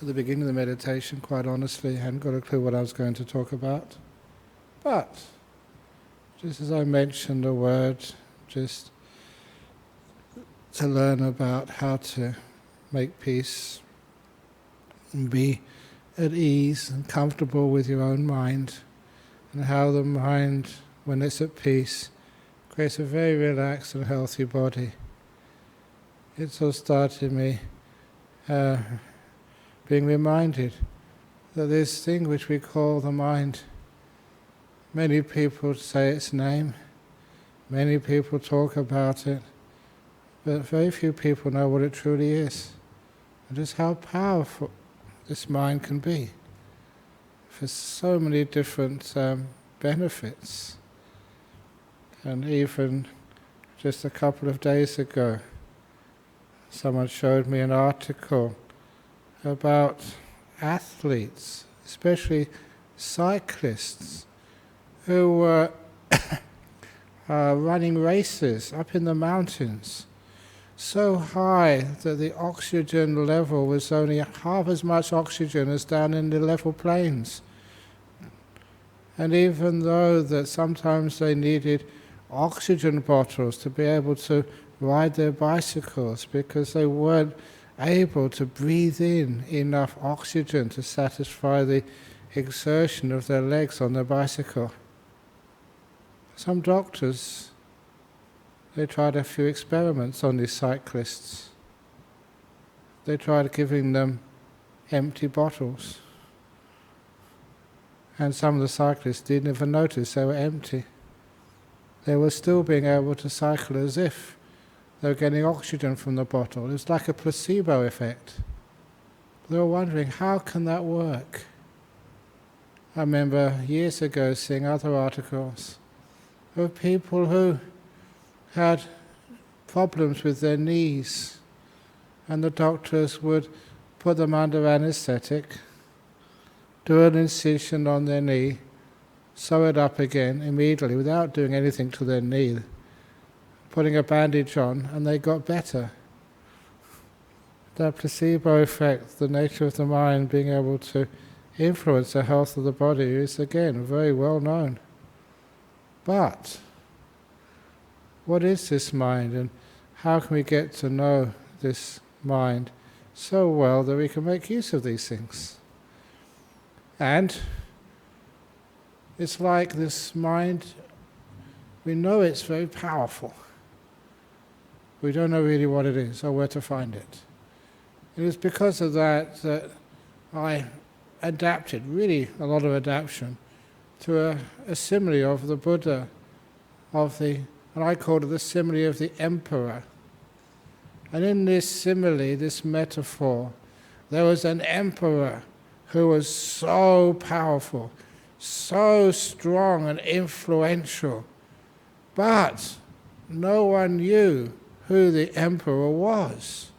at the beginning of the meditation, quite honestly, I hadn't got a clue what I was going to talk about. But, just as I mentioned the word, just to learn about how to make peace and be at ease and comfortable with your own mind, and how the mind, when it's at peace, creates a very relaxed and healthy body. It's all started me being reminded that this thing which we call the mind, many people say its name, many people talk about it, but very few people know what it truly is, and just how powerful this mind can be for so many different benefits. And even just a couple of days ago, someone showed me an article about athletes, especially cyclists, who were running races up in the mountains so high that the oxygen level was only half as much oxygen as down in the level plains. And even though that sometimes they needed oxygen bottles to be able to ride their bicycles because they weren't able to breathe in enough oxygen to satisfy the exertion of their legs on their bicycle. Some doctors, they tried a few experiments on these cyclists. They tried giving them empty bottles. And some of the cyclists didn't even notice they were empty. They were still being able to cycle as if they were getting oxygen from the bottle. It was like a placebo effect. They were wondering, how can that work? I remember years ago seeing other articles of people who had problems with their knees, and the doctors would put them under anesthetic, do an incision on their knee, sew it up again immediately without doing anything to their knee, putting a bandage on, and they got better. That placebo effect, the nature of the mind being able to influence the health of the body, is again very well known. But what is this mind, and how can we get to know this mind so well that we can make use of these things? And it's like this mind, we know it's very powerful. We don't know really what it is or where to find it. It is because of that that I adapted, really a lot of adaptation, to a simile of the Buddha, and I called it the simile of the emperor. And in this simile, this metaphor, there was an emperor who was so powerful, so strong and influential, but no one knew who the emperor was.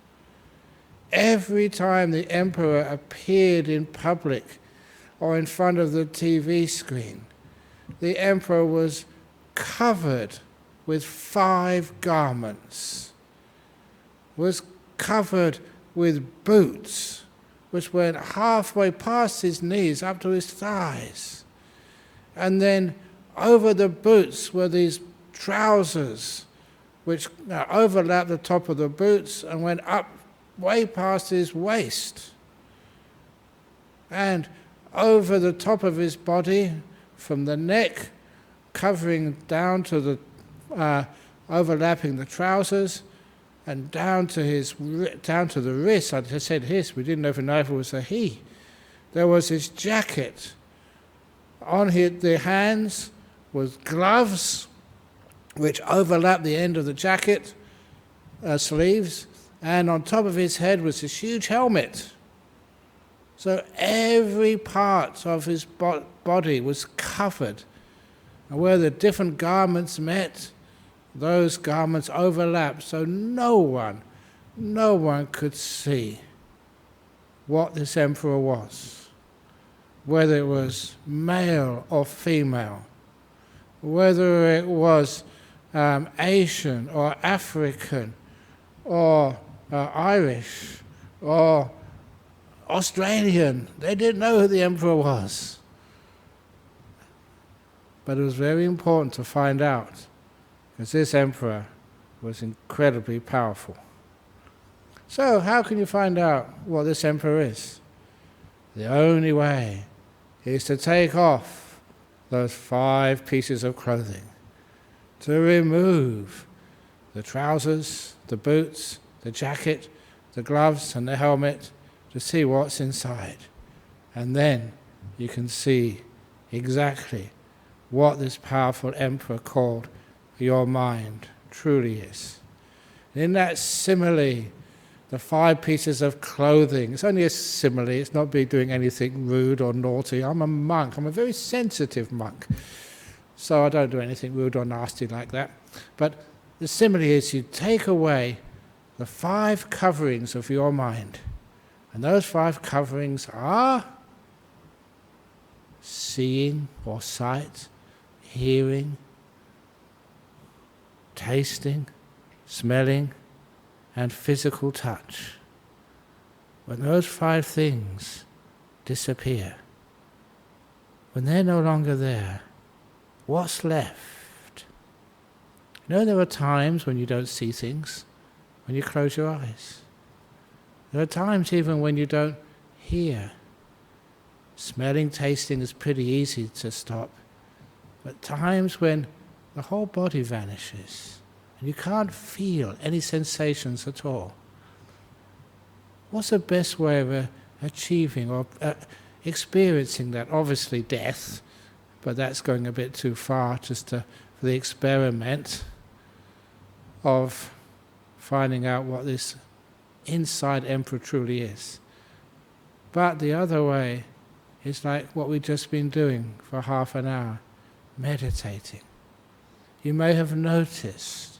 Every time the emperor appeared in public or in front of the TV screen, the emperor was covered with 5 garments, was covered with boots, which went halfway past his knees up to his thighs. And then over the boots were these trousers, which overlapped the top of the boots and went up way past his waist. And over the top of his body, from the neck, covering down to the, overlapping the trousers, and down to the wrist. I just said his, we didn't even know if it was a he. There was his jacket. On the hands was gloves, which overlapped the end of the jacket sleeves, and on top of his head was this huge helmet. So every part of his body was covered, and where the different garments met, those garments overlapped, so no one could see what this emperor was, whether it was male or female, whether it was Asian or African or Irish or Australian. They didn't know who the emperor was. But it was very important to find out, because this emperor was incredibly powerful. So how can you find out what this emperor is? The only way is to take off those 5 pieces of clothing, to remove the trousers, the boots, the jacket, the gloves and the helmet, to see what's inside. And then you can see exactly what this powerful emperor called your mind truly is. And in that simile, the 5 pieces of clothing, it's only a simile, it's not me doing anything rude or naughty. I'm a monk, I'm a very sensitive monk, so I don't do anything rude or nasty like that. But the simile is you take away the 5 coverings of your mind, and those 5 coverings are seeing or sight, hearing, tasting, smelling, and physical touch. When those 5 things disappear, when they're no longer there, what's left? You know, there are times when you don't see things, when you close your eyes. There are times even when you don't hear. Smelling, tasting is pretty easy to stop, but times when the whole body vanishes and you can't feel any sensations at all. What's the best way of achieving or experiencing that? Obviously death, but that's going a bit too far just for the experiment of finding out what this inside emperor truly is. But the other way is like what we've just been doing for half an hour, meditating. You may have noticed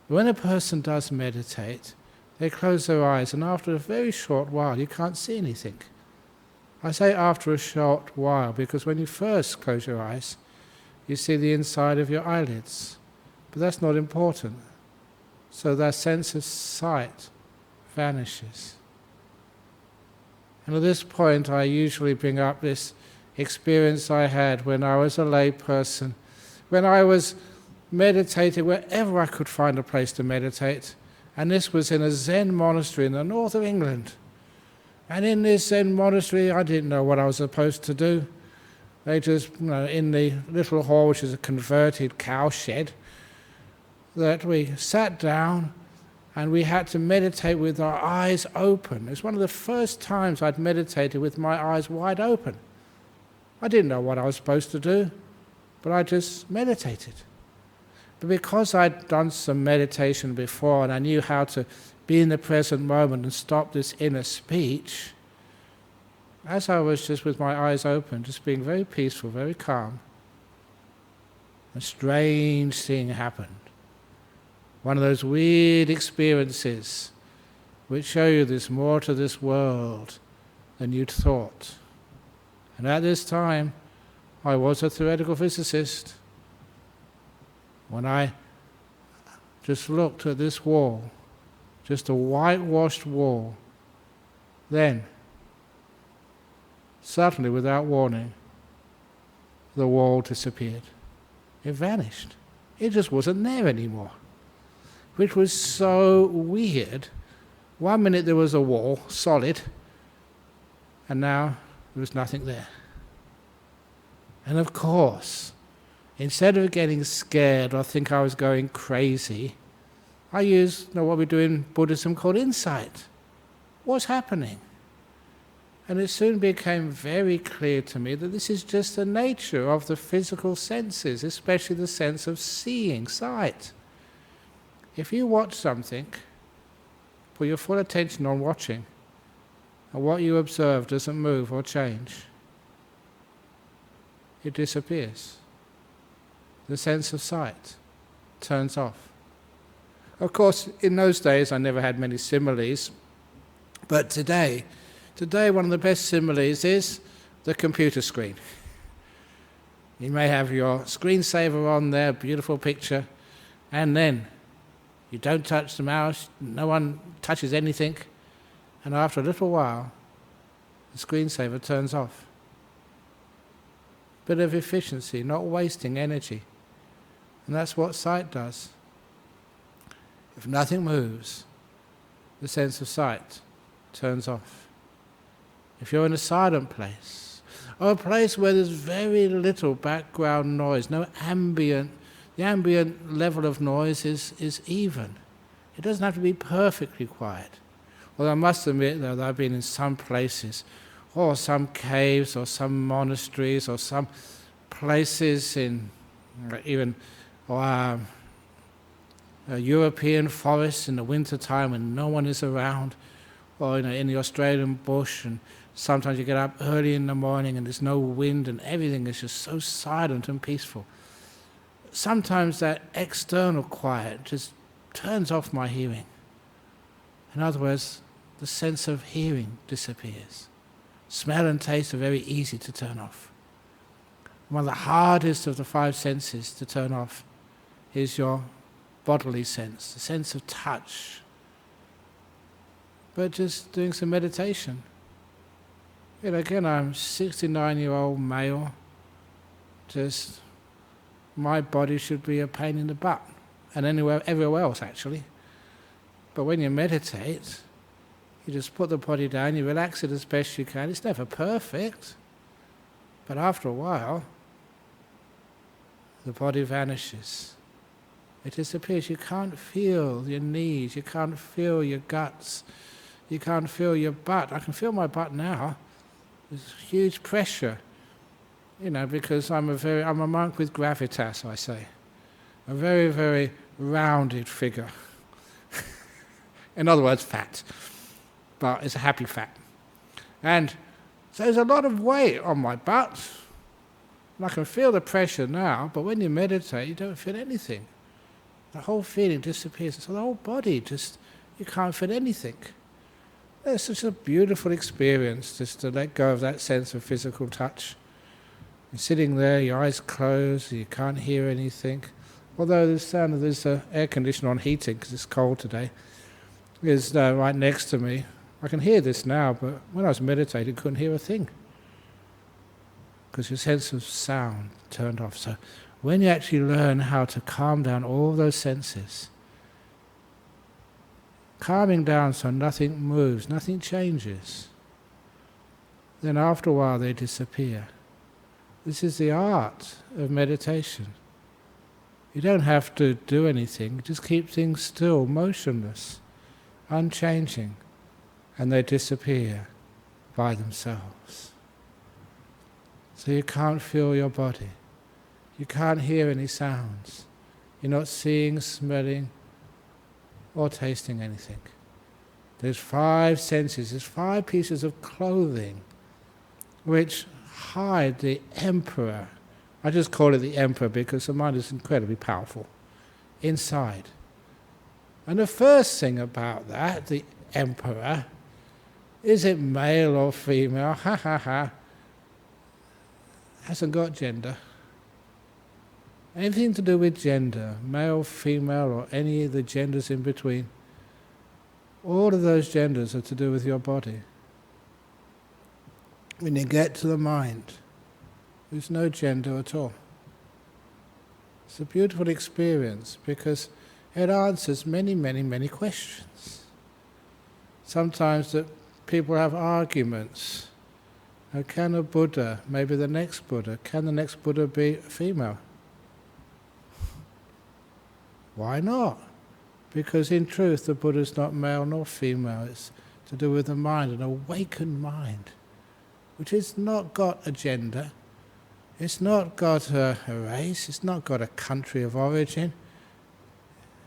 when a person does meditate, they close their eyes, and after a very short while you can't see anything. I say after a short while because when you first close your eyes, you see the inside of your eyelids, but that's not important. So that sense of sight vanishes. And at this point I usually bring up this experience I had when I was a lay person, when I was meditating wherever I could find a place to meditate, and this was in a Zen monastery in the north of England. And in this Zen monastery I didn't know what I was supposed to do. They just, in the little hall, which is a converted cow shed, that we sat down and we had to meditate with our eyes open. It was one of the first times I'd meditated with my eyes wide open. I didn't know what I was supposed to do, but I just meditated. But because I'd done some meditation before and I knew how to be in the present moment and stop this inner speech, as I was just with my eyes open, just being very peaceful, very calm, a strange thing happened. One of those weird experiences which show you there's more to this world than you'd thought. And at this time, I was a theoretical physicist. When I just looked at this wall, just a whitewashed wall, then, suddenly, without warning, the wall disappeared. It vanished. It just wasn't there anymore. Which was so weird. One minute there was a wall, solid, and now there was nothing there. And of course, instead of getting scared or think I was going crazy, I used what we do in Buddhism called insight. What's happening? And it soon became very clear to me that this is just the nature of the physical senses, especially the sense of seeing, sight. If you watch something, put your full attention on watching, and what you observe doesn't move or change, it disappears. The sense of sight turns off. Of course, in those days I never had many similes, but today one of the best similes is the computer screen. You may have your screensaver on there, beautiful picture, and then you don't touch the mouse, no one touches anything, and after a little while, the screensaver turns off. Bit of efficiency, not wasting energy. And that's what sight does. If nothing moves, the sense of sight turns off. If you're in a silent place, or a place where there's very little background noise, no ambient, the ambient level of noise is even. It doesn't have to be perfectly quiet. Although I must admit, though, that I've been in some places, or some caves, or some monasteries, or some places in even European forests in the winter time when no one is around, or in the Australian bush, and sometimes you get up early in the morning and there's no wind and everything is just so silent and peaceful. Sometimes that external quiet just turns off my hearing. In other words, the sense of hearing disappears. Smell and taste are very easy to turn off. One of the hardest of the five senses to turn off is your bodily sense, the sense of touch. But just doing some meditation. Again, I'm a 69-year-old male. Just my body should be a pain in the butt, and everywhere else actually. But when you meditate, you just put the body down, you relax it as best you can. It's never perfect, but after a while, the body vanishes. It disappears. You can't feel your knees, you can't feel your guts, you can't feel your butt. I can feel my butt now. There's huge pressure, because I'm a monk with gravitas, I say. A very, very rounded figure. In other words, fat. But it's a happy fat. And so there's a lot of weight on my butt. And I can feel the pressure now, but when you meditate, you don't feel anything. The whole feeling disappears. So the whole body you can't feel anything. It's such a beautiful experience just to let go of that sense of physical touch. You're sitting there, your eyes closed, you can't hear anything. Although the sound of this air conditioner on heating, because it's cold today, is right next to me. I can hear this now, but when I was meditating, I couldn't hear a thing. Because your sense of sound turned off. So when you actually learn how to calm down all those senses, calming down so nothing moves, nothing changes, then after a while they disappear. This is the art of meditation. You don't have to do anything, just keep things still, motionless, unchanging, and they disappear by themselves. So you can't feel your body, you can't hear any sounds, you're not seeing, smelling, or tasting anything. There's five senses, there's five pieces of clothing which hide the emperor. I just call it the emperor because the mind is incredibly powerful inside. And the first thing about that, the emperor, is it male or female? Ha ha ha. Hasn't got gender. Anything to do with gender, male, female, or any of the genders in between, all of those genders are to do with your body. When you get to the mind, there's no gender at all. It's a beautiful experience because it answers many, many, many questions. Sometimes that people have arguments. Can a Buddha, maybe the next Buddha, can the next Buddha be female? Why not? Because in truth the Buddha is not male nor female. It's to do with the mind, an awakened mind, which has not got a gender, it's not got a race, it's not got a country of origin,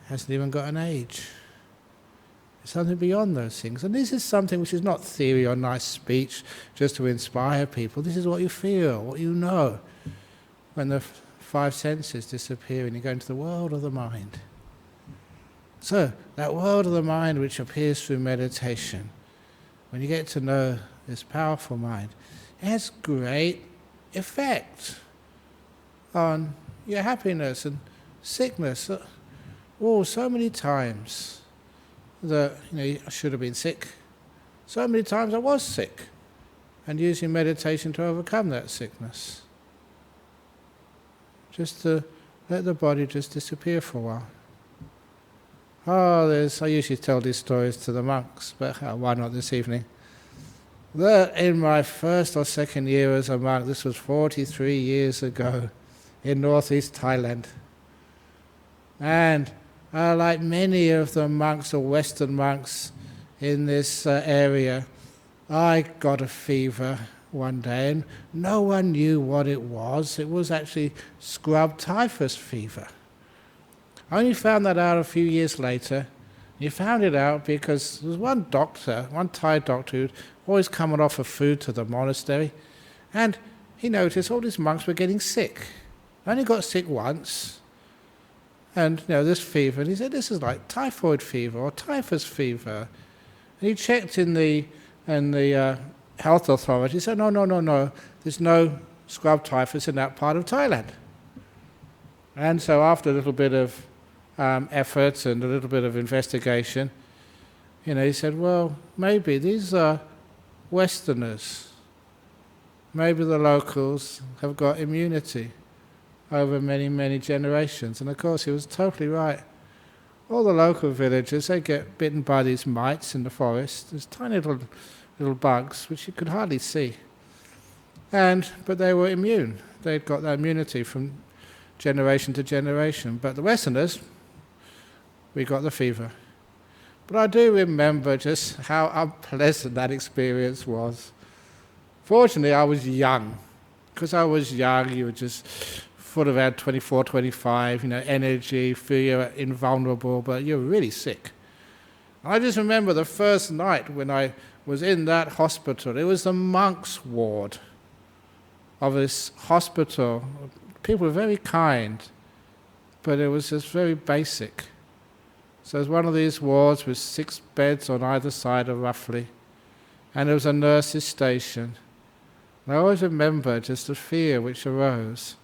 hasn't even got an age. It's something beyond those things. And this is something which is not theory or nice speech just to inspire people. This is what you feel, what you know, when the five senses disappear and you go into the world of the mind. So, that world of the mind which appears through meditation, when you get to know this powerful mind, it has great effect on your happiness and sickness. Oh, so many times that I should have been sick. So many times I was sick. and using meditation to overcome that sickness. Just to let the body just disappear for a while. I usually tell these stories to the monks, but why not this evening? In my first or second year as a monk, this was 43 years ago, in northeast Thailand. And like many of the monks or Western monks in this area, I got a fever one day, and no one knew what it was. It was actually scrub typhus fever. I only found that out a few years later. He found it out because there was one Thai doctor, who'd always come and offer food to the monastery, and he noticed all these monks were getting sick. I only got sick once, and this fever, and he said, this is like typhoid fever or typhus fever. And he checked in the health authority. He said, no, there's no scrub typhus in that part of Thailand. And so after a little bit of effort and a little bit of investigation, he said, well, maybe these are Westerners. Maybe the locals have got immunity over many, many generations. And of course, he was totally right. All the local villagers, they get bitten by these mites in the forest. There's tiny little bugs, which you could hardly see. But they were immune. They'd got that immunity from generation to generation. But the Westerners, we got the fever. But I do remember just how unpleasant that experience was. Fortunately, I was young. Because I was young, you were just full of around 24, 25, energy, feel you're invulnerable, but you're really sick. I just remember the first night when I was in that hospital. It was the monks' ward of this hospital. People were very kind, but it was just very basic. So it was one of these wards with 6 beds on either side of roughly, and there was a nurse's station. And I always remember just the fear which arose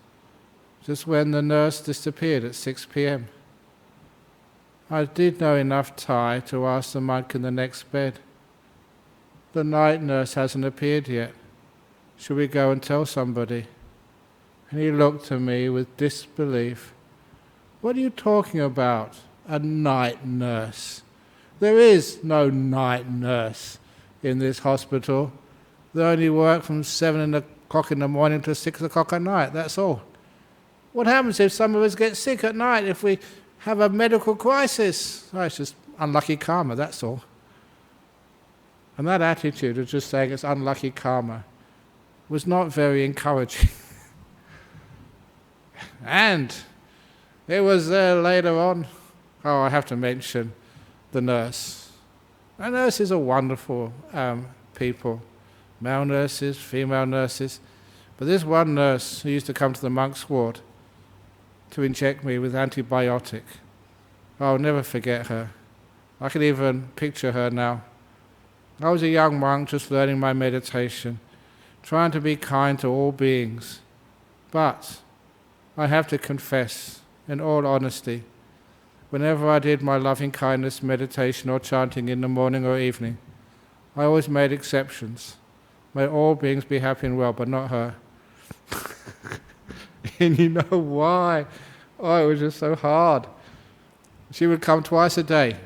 just when the nurse disappeared at 6 p.m. I did know enough Thai to ask the monk in the next bed, the night nurse hasn't appeared yet. Should we go and tell somebody? And he looked at me with disbelief. What are you talking about? A night nurse? There is no night nurse in this hospital. They only work from 7 o'clock in the morning to 6 o'clock at night, that's all. What happens if some of us get sick at night, if we have a medical crisis? Oh, it's just unlucky karma, that's all. And that attitude of just saying it's unlucky karma was not very encouraging. And it was there later on. I have to mention the nurse. The nurses are wonderful people. Male nurses, female nurses. But this one nurse who used to come to the monks' ward to inject me with antibiotic, I'll never forget her. I can even picture her now. I was a young monk just learning my meditation, trying to be kind to all beings. But I have to confess, in all honesty, whenever I did my loving kindness meditation or chanting in the morning or evening, I always made exceptions. May all beings be happy and well, but not her. And you know why? Oh, it was just so hard. She would come twice a day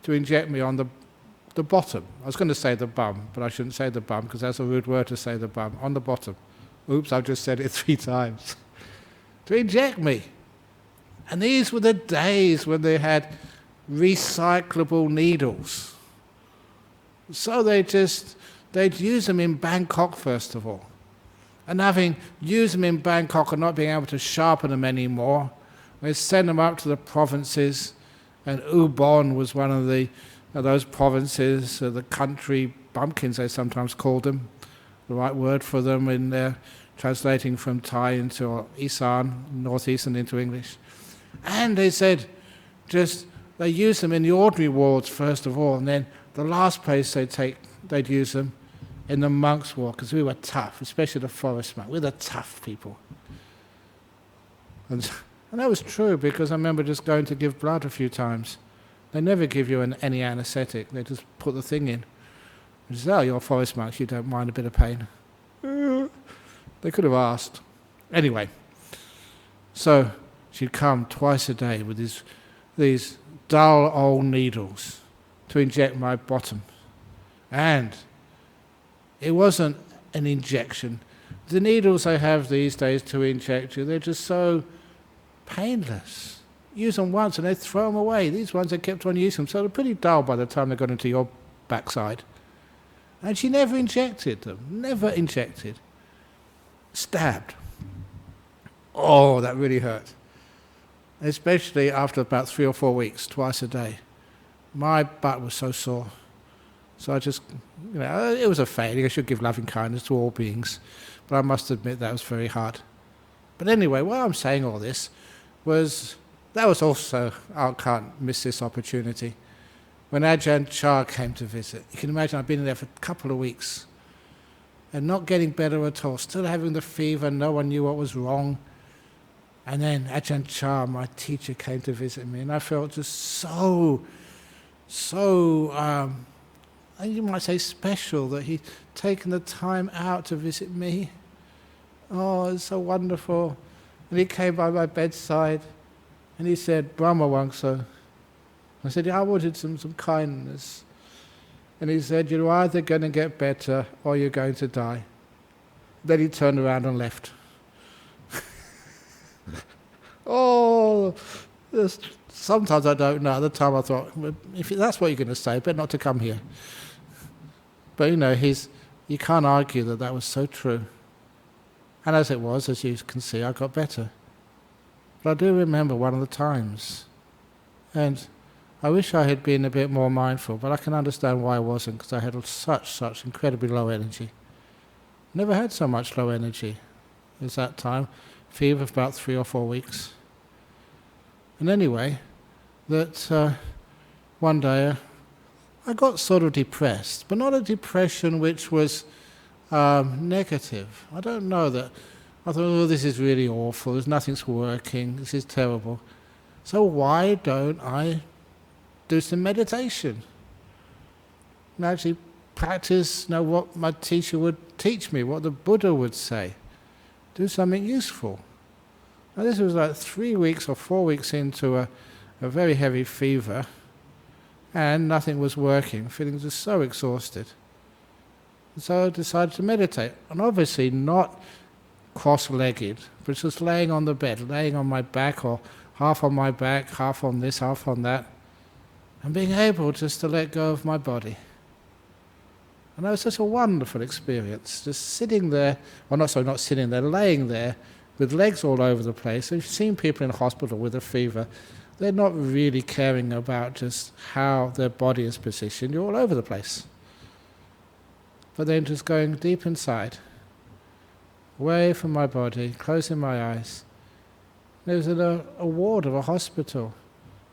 to inject me on the bottom. I was going to say the bum, but I shouldn't say the bum because that's a rude word to say the bum. On the bottom. Oops, I've just said it 3 times. To inject me. And these were the days when they had recyclable needles. So they'd use them in Bangkok first of all. And having used them in Bangkok and not being able to sharpen them anymore, they send them up to the provinces, and Ubon was one of those provinces, the country bumpkins they sometimes called them, the right word for them in their translating from Thai into Isan, northeastern into English. And they said, they use them in the ordinary wards first of all, and then the last place they'd use them in the monks' ward, because we were tough, especially the forest monk. We're the tough people. And that was true, because I remember just going to give blood a few times. They never give you any anesthetic. They just put the thing in. He says, oh, you're forest monks, you don't mind a bit of pain. They could have asked. Anyway, so she'd come twice a day with these dull old needles to inject my bottom. And it wasn't an injection. The needles they have these days to inject you, they're just so painless. Use them once and they throw them away. These ones they kept on using them, so they're pretty dull by the time they got into your backside. And she never injected them, never injected. Stabbed. Oh, that really hurt. Especially after about 3 or 4 weeks, twice a day. My butt was so sore. So I just, it was a failure. I should give loving kindness to all beings. But I must admit that was very hard. But anyway, why I'm saying all this was, that was also, I can't miss this opportunity. When Ajahn Chah came to visit, you can imagine I'd been there for a couple of weeks and not getting better at all, still having the fever, no one knew what was wrong. And then Ajahn Chah, my teacher, came to visit me, and I felt just so, you might say special, that he'd taken the time out to visit me. Oh, it's so wonderful. And he came by my bedside, and he said, Brahma Wangso. I said, yeah, I wanted some kindness. And he said, you're either going to get better or you're going to die. Then he turned around and left. Oh, sometimes I don't know. At the time I thought, well, if that's what you're going to say, better not to come here. But you can't argue that was so true. And as it was, as you can see, I got better. But I do remember one of the times. And I wish I had been a bit more mindful, but I can understand why I wasn't, because I had such incredibly low energy. Never had so much low energy as that time. Fever for about 3 or 4 weeks. And anyway, that one day I got sort of depressed, but not a depression which was negative. I don't know that. I thought, oh, this is really awful, nothing's working, this is terrible. So why don't I do some meditation? And actually practice what my teacher would teach me, what the Buddha would say. Do something useful. Now this was like 3 weeks or 4 weeks into a very heavy fever, and nothing was working, feeling just so exhausted. And so I decided to meditate, and obviously not cross-legged, but just laying on the bed, laying on my back, or half on my back, half on this, half on that, and being able just to let go of my body. And that was such a wonderful experience, just sitting there, not sitting there, laying there, with legs all over the place. So you've seen people in hospital with a fever, they're not really caring about just how their body is positioned, you're all over the place. But then just going deep inside, away from my body, closing my eyes. There was a ward of a hospital,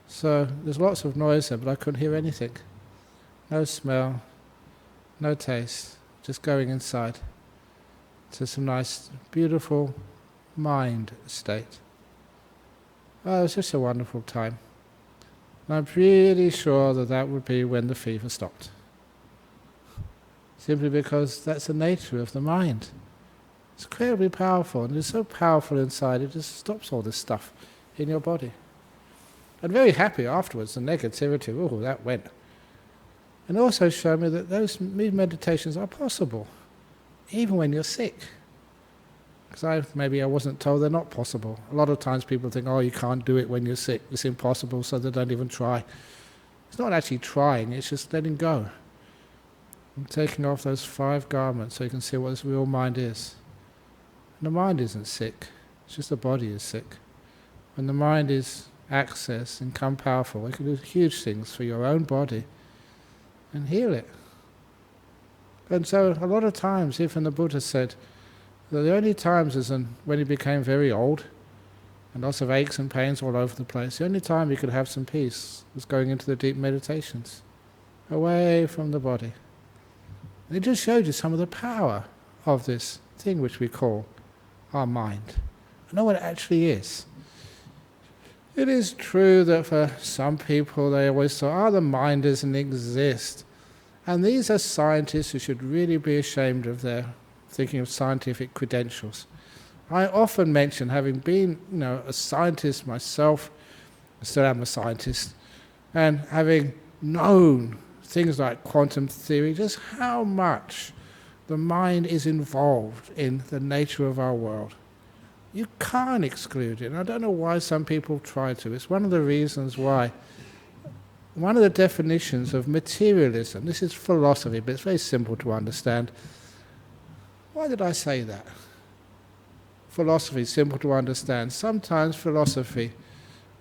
so there's lots of noise there, but I couldn't hear anything. No smell, no taste, just going inside to some nice, beautiful mind state. Oh, it was just a wonderful time. And I'm pretty sure that would be when the fever stopped. Simply because that's the nature of the mind. It's incredibly powerful, and it's so powerful inside, it just stops all this stuff in your body. And very happy afterwards, the negativity, oh, that went. And also showed me that those meditations are possible, even when you're sick. Because maybe I wasn't told they're not possible. A lot of times people think, oh, you can't do it when you're sick, it's impossible, so they don't even try. It's not actually trying, it's just letting go. And taking off those 5 garments so you can see what this real mind is. And the mind isn't sick, it's just the body is sick. When the mind is accessed and become powerful, it can do huge things for your own body and heal it. And so a lot of times, even the Buddha said, that the only times is when he became very old and lots of aches and pains all over the place, the only time he could have some peace was going into the deep meditations, away from the body. And it just showed you some of the power of this thing which we call our mind. I know what it actually is. It is true that for some people they always thought, the mind doesn't exist. And these are scientists who should really be ashamed of their thinking of scientific credentials. I often mention, having been a scientist myself, I still am a scientist, and having known things like quantum theory, just how much the mind is involved in the nature of our world. You can't exclude it, and I don't know why some people try to. It's one of the reasons why, one of the definitions of materialism, this is philosophy, but it's very simple to understand. Why did I say that? Philosophy is simple to understand. Sometimes philosophy,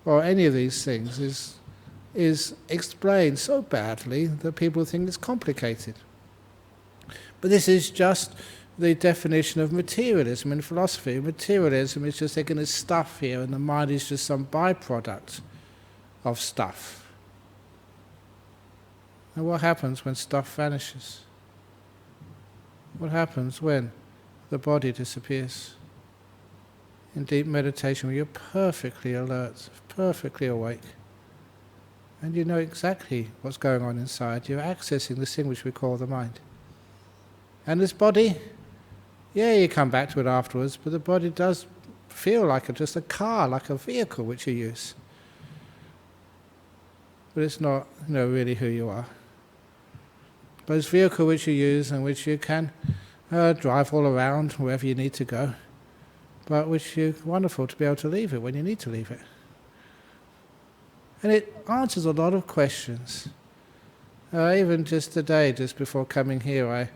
or any of these things, is explained so badly that people think it's complicated. But this is just the definition of materialism in philosophy. Materialism is just taking this stuff here, and the mind is just some byproduct of stuff. And what happens when stuff vanishes? What happens when the body disappears? In deep meditation, where you're perfectly alert, perfectly awake, and you know exactly what's going on inside, you're accessing this thing which we call the mind. And this body, yeah, you come back to it afterwards, but the body does feel like just a car, like a vehicle which you use. But it's not, really who you are. But it's a vehicle which you use and which you can drive all around wherever you need to go, but which is wonderful to be able to leave it when you need to leave it. And it answers a lot of questions. Even just today, just before coming here, I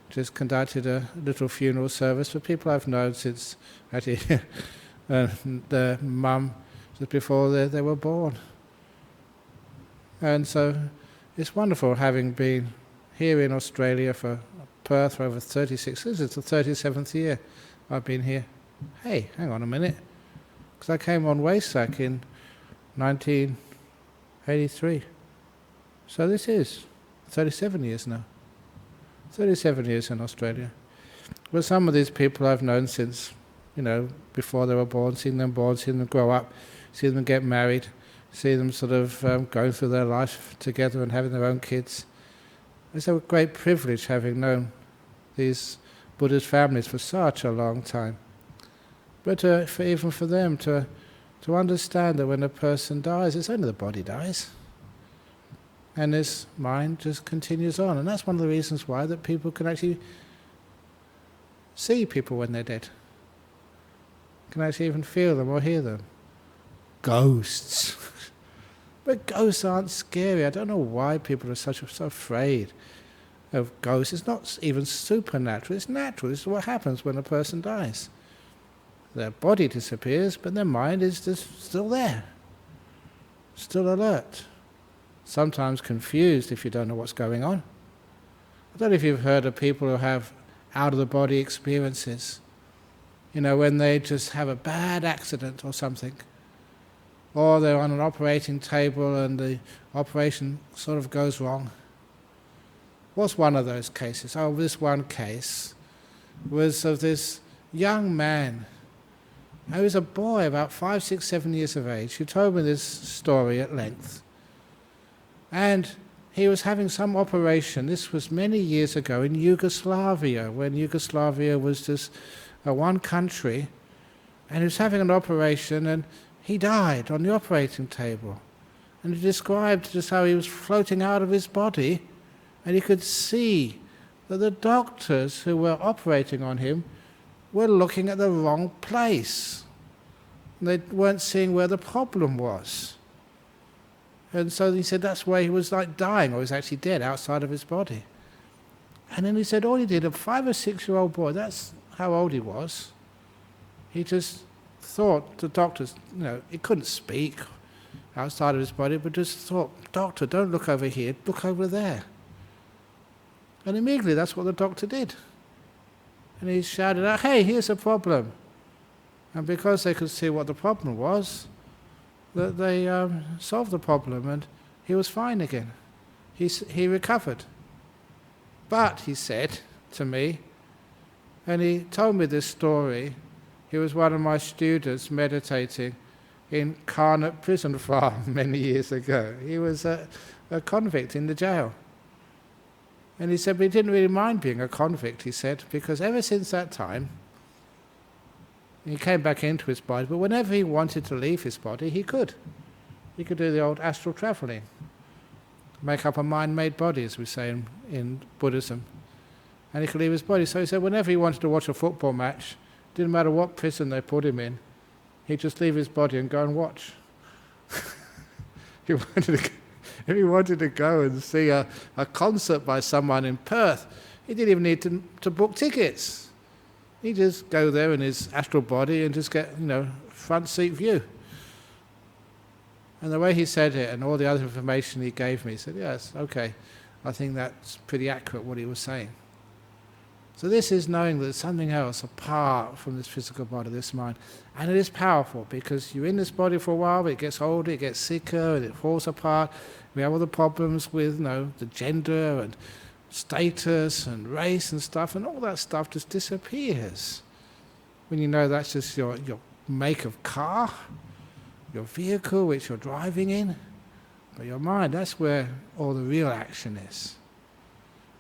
just conducted a little funeral service for people I've known since, actually, the mum, just before they were born. And so it's wonderful having been here in Australia for Perth for over 36, this is the 37th year I've been here. Hey, hang on a minute, because I came on Waisak in 1983. So this is 37 years now. 37 years in Australia. Well, some of these people I've known since, before they were born, seen them grow up, seen them get married, see them sort of going through their life together and having their own kids. It's a great privilege having known these Buddhist families for such a long time. But even for them to understand that when a person dies, it's only the body dies. And this mind just continues on. And that's one of the reasons why that people can actually see people when they're dead. Can actually even feel them or hear them. Ghosts. But ghosts aren't scary. I don't know why people are so afraid of ghosts. It's not even supernatural, it's natural. This is what happens when a person dies. Their body disappears, but their mind is just still there, still alert. Sometimes confused if you don't know what's going on. I don't know if you've heard of people who have out-of-the-body experiences. When they just have a bad accident or something, or they're on an operating table and the operation sort of goes wrong. What's one of those cases? Oh, this one case was of this young man. He was a boy, about 5, 6, 7 years of age, who told me this story at length. And he was having some operation. This was many years ago in Yugoslavia, when Yugoslavia was just one country. And he was having an operation, and he died on the operating table. And he described just how he was floating out of his body, and he could see that the doctors who were operating on him were looking at the wrong place. They weren't seeing where the problem was. And so he said that's where he was like dying, or he was actually dead outside of his body. And then he said all he did, a 5 or 6-year-old boy, that's how old he was. He just thought, the doctors, he couldn't speak outside of his body, but just thought, doctor, don't look over here, look over there. And immediately that's what the doctor did. And he shouted out, hey, here's a problem. And because they could see what the problem was, that they solved the problem, and he was fine again. He recovered. But, he said to me, and he told me this story, he was one of my students meditating in Carnot Prison Farm many years ago. He was a convict in the jail. And he said, but he didn't really mind being a convict, he said, because ever since that time, he came back into his body, but whenever he wanted to leave his body, he could. He could do the old astral travelling, make up a mind-made body, as we say in Buddhism. And he could leave his body. So he said whenever he wanted to watch a football match, didn't matter what prison they put him in, he'd just leave his body and go and watch. If he wanted to go and see a concert by someone in Perth, he didn't even need to book tickets. He'd just go there in his astral body and just get, front seat view. And the way he said it and all the other information he gave me, he said, yes, okay, I think that's pretty accurate what he was saying. So this is knowing that there's something else apart from this physical body, this mind. And it is powerful because you're in this body for a while, but it gets older, it gets sicker, and it falls apart. We have all the problems with, the gender and status and race and stuff, and all that stuff just disappears. When you know that's just your make of car, your vehicle which you're driving in. But your mind, that's where all the real action is.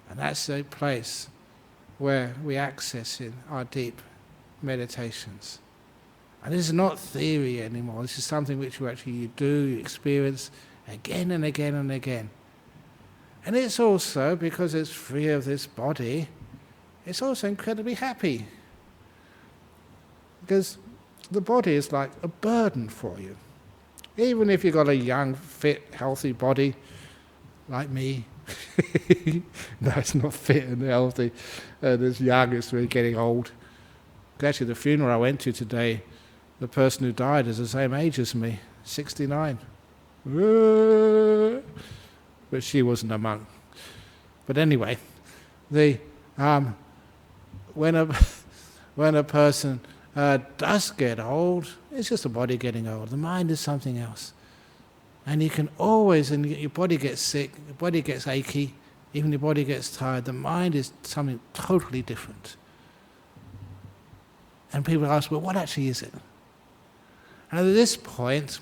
And that's a place where we access in our deep meditations. And this is not theory anymore. This is something which you do, you experience again and again and again. And it's also, because it's free of this body, it's also incredibly happy. Because the body is like a burden for you. Even if you've got a young, fit, healthy body, like me. No, it's not fit and healthy. It's young, it's really getting old. Actually, the funeral I went to today, the person who died is the same age as me, 69. But she wasn't a monk. But anyway, when a person does get old, it's just the body getting old. The mind is something else. And you can always, and your body gets sick, your body gets achy, even your body gets tired. The mind is something totally different. And people ask, well, what actually is it? And at this point,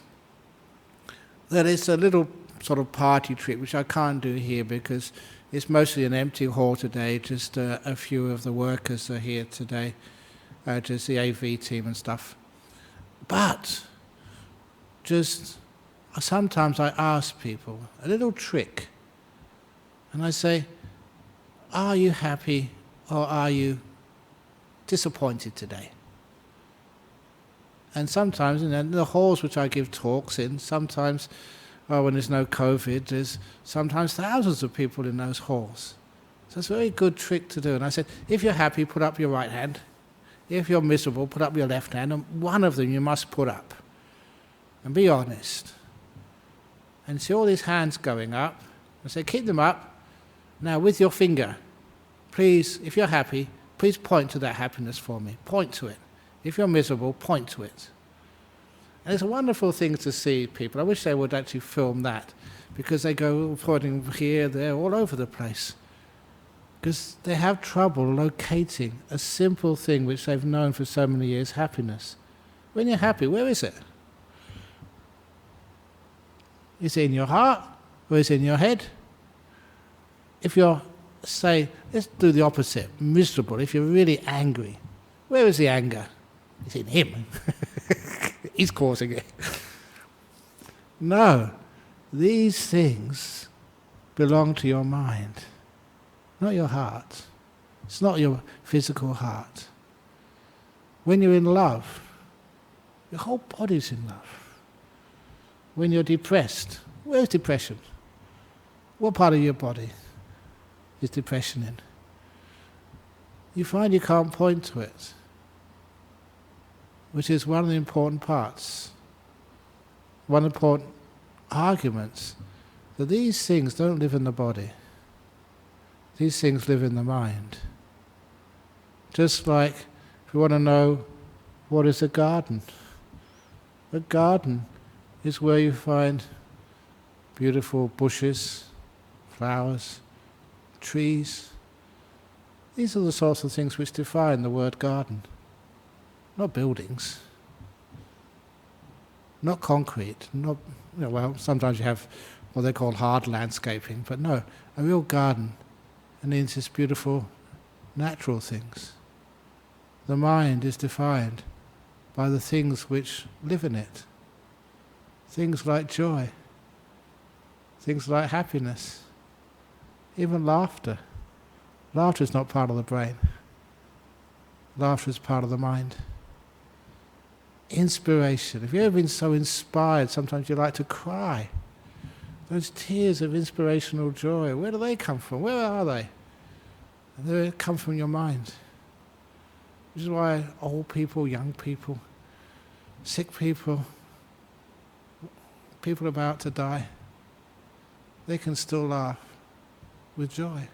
that it's a little sort of party trick, which I can't do here because it's mostly an empty hall today. Just a few of the workers are here today, just the AV team and stuff. But just sometimes I ask people a little trick, and I say, are you happy or are you disappointed today? And sometimes in the halls which I give talks in, sometimes when there's no COVID, there's sometimes thousands of people in those halls. So it's a very good trick to do. And I said, if you're happy, put up your right hand. If you're miserable, put up your left hand, and one of them you must put up. And be honest. And see all these hands going up. I say, keep them up. Now with your finger, please, if you're happy, please point to that happiness for me. Point to it. If you're miserable, point to it. And it's a wonderful thing to see people. I wish they would actually film that, because they go pointing here, there, all over the place. Because they have trouble locating a simple thing which they've known for so many years, happiness. When you're happy, where is it? Is it in your heart or is it in your head? If you're, say, let's do the opposite, miserable, if you're really angry, where is the anger? It's in him. He's causing it. No, these things belong to your mind, not your heart. It's not your physical heart. When you're in love, your whole body's in love. When you're depressed, where's depression? What part of your body is depression in? You find you can't point to it, which is one of the important parts, one of the important arguments, that these things don't live in the body. These things live in the mind. Just like if you want to know what is a garden is where you find beautiful bushes, flowers, trees. These are the sorts of things which define the word garden. Not buildings, not concrete, not, well, sometimes you have what they call hard landscaping, but no, a real garden and into its beautiful natural things. The mind is defined by the things which live in it. Things like joy, things like happiness, even laughter. Laughter is not part of the brain. Laughter is part of the mind. Inspiration. Have you ever been so inspired, sometimes you like to cry? Those tears of inspirational joy, where do they come from? Where are they? They come from your mind. Which is why old people, young people, sick people, people about to die, they can still laugh with joy.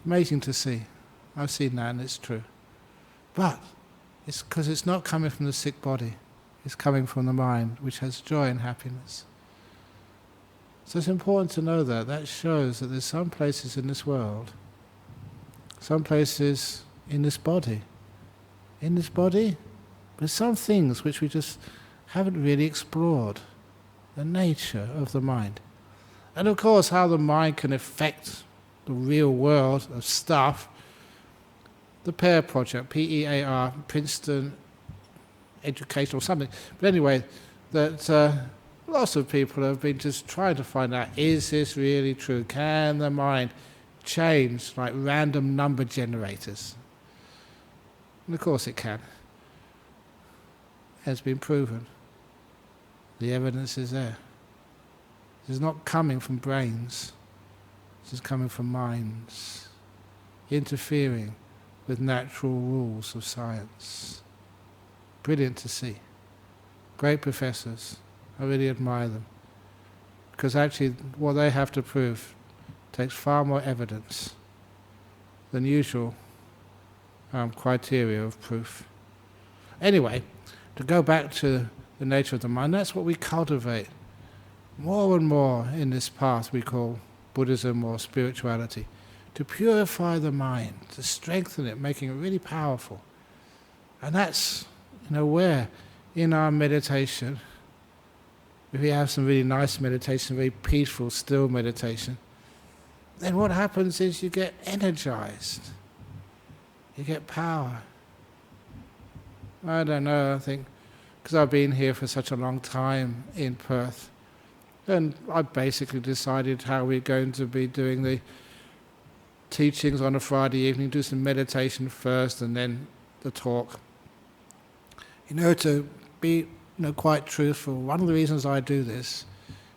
Amazing to see. I've seen that and it's true. But it's because it's not coming from the sick body, it's coming from the mind, which has joy and happiness. So it's important to know that. That shows that there's some places in this world, some places in this body, but some things which we just haven't really explored, the nature of the mind. And of course how the mind can affect the real world of stuff. The PEAR project, P-E-A-R, Princeton Educational something. But anyway, that lots of people have been just trying to find out, is this really true? Can the mind change like random number generators? And of course it can. It has been proven. The evidence is there. This is not coming from brains. This is coming from minds, interfering with natural rules of science. Brilliant to see. Great professors. I really admire them. Because actually what they have to prove takes far more evidence than usual criteria of proof. Anyway, to go back to the nature of the mind, that's what we cultivate more and more in this path we call Buddhism or spirituality. To purify the mind, to strengthen it, making it really powerful. And that's, where in our meditation, if we have some really nice meditation, very peaceful, still meditation, then what happens is you get energized. You get power. I don't know, I think, because I've been here for such a long time in Perth, and I basically decided how we're going to be doing the teachings on a Friday evening, do some meditation first and then the talk. To be quite truthful, one of the reasons I do this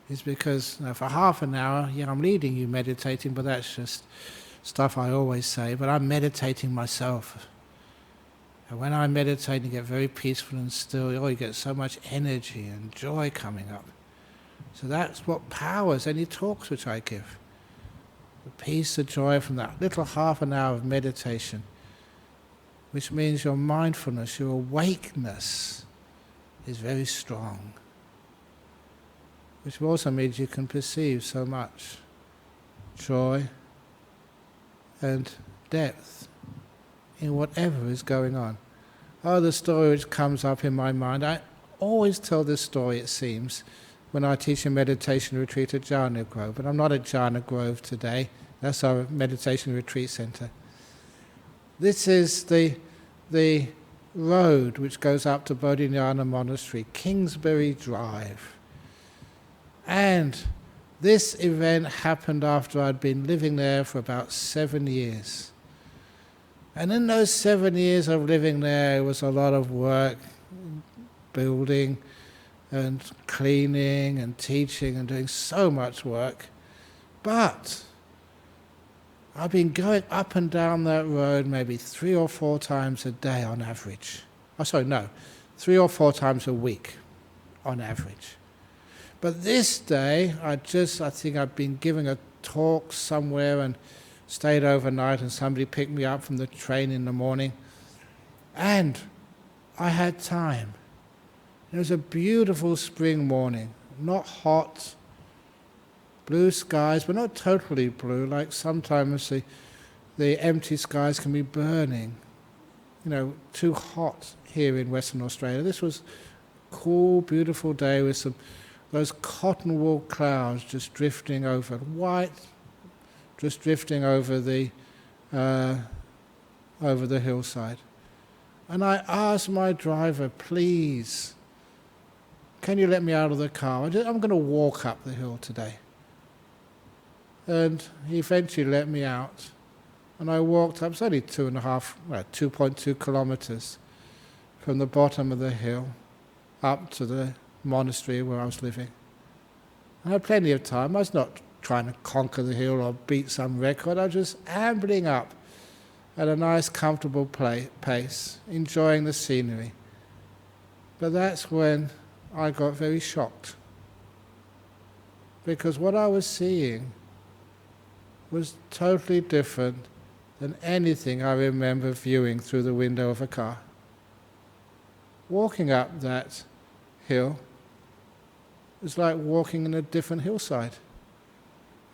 is because for half an hour, I'm leading you meditating, but that's just stuff I always say, but I'm meditating myself. And when I meditate and get very peaceful and still, you get so much energy and joy coming up. So that's what powers any talks which I give. The peace, the joy from that little half an hour of meditation, which means your mindfulness, your awakeness is very strong. Which also means you can perceive so much joy and depth in whatever is going on. The story which comes up in my mind, I always tell this story, it seems, when I teach a meditation retreat at Jhana Grove, but I'm not at Jhana Grove today. That's our meditation retreat center. This is the road which goes up to Bodhinyana Monastery, Kingsbury Drive. And this event happened after I'd been living there for about 7 years. And in those 7 years of living there, it was a lot of work, building and cleaning and teaching and doing so much work. But I've been going up and down that road maybe 3 or 4 times a day on average. 3 or 4 times a week on average. But this day, I think I'd been giving a talk somewhere and stayed overnight, and somebody picked me up from the train in the morning. And I had time. It was a beautiful spring morning, not hot, blue skies, but not totally blue, like sometimes the empty skies can be burning, too hot here in Western Australia. This was a cool, beautiful day with those cotton wool clouds just drifting over, white, just drifting over the hillside. And I asked my driver, please, can you let me out of the car? I'm going to walk up the hill today. And he eventually let me out. And I walked up, it's only 2.2 kilometers from the bottom of the hill up to the monastery where I was living. I had plenty of time. I was not trying to conquer the hill or beat some record. I was just ambling up at a nice, comfortable pace, enjoying the scenery. But that's when I got very shocked. Because what I was seeing was totally different than anything I remember viewing through the window of a car. Walking up that hill was like walking in a different hillside.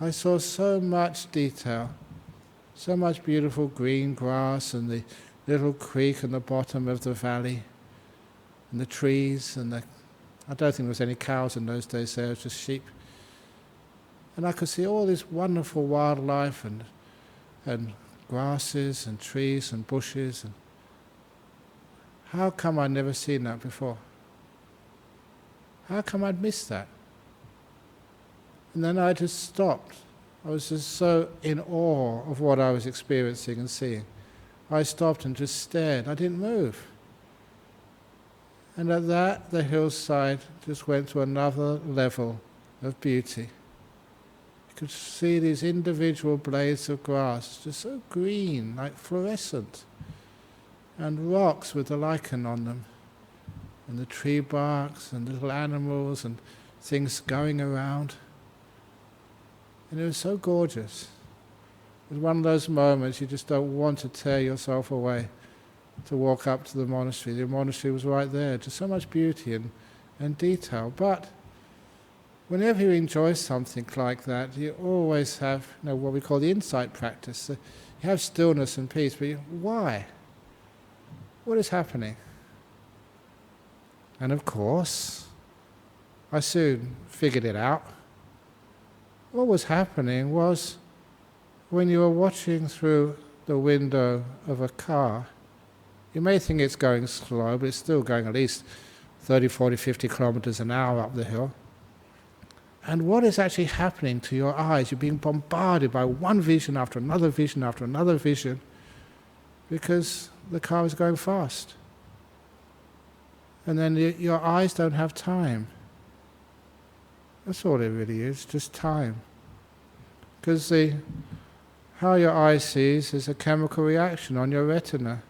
I saw so much detail, so much beautiful green grass and the little creek in the bottom of the valley and the trees and I don't think there was any cows in those days there, it was just sheep. And I could see all this wonderful wildlife and grasses and trees and bushes. And how come I'd never seen that before? How come I'd missed that? And then I just stopped. I was just so in awe of what I was experiencing and seeing. I stopped and just stared. I didn't move. And at that, the hillside just went to another level of beauty. You could see these individual blades of grass, just so green, like fluorescent, and rocks with the lichen on them, and the tree barks, and little animals, and things going around. And it was so gorgeous. It was one of those moments you just don't want to tear yourself away to walk up to the monastery. The monastery was right there, just so much beauty and detail. But whenever you enjoy something like that, you always have what we call the insight practice. You have stillness and peace, but why? What is happening? And of course, I soon figured it out. What was happening was when you were watching through the window of a car, you may think it's going slow, but it's still going at least 30, 40, 50 kilometers an hour up the hill. And what is actually happening to your eyes? You're being bombarded by one vision after another vision after another vision because the car is going fast. And then your eyes don't have time. That's all it really is, just time. Because how your eye sees is a chemical reaction on your retina.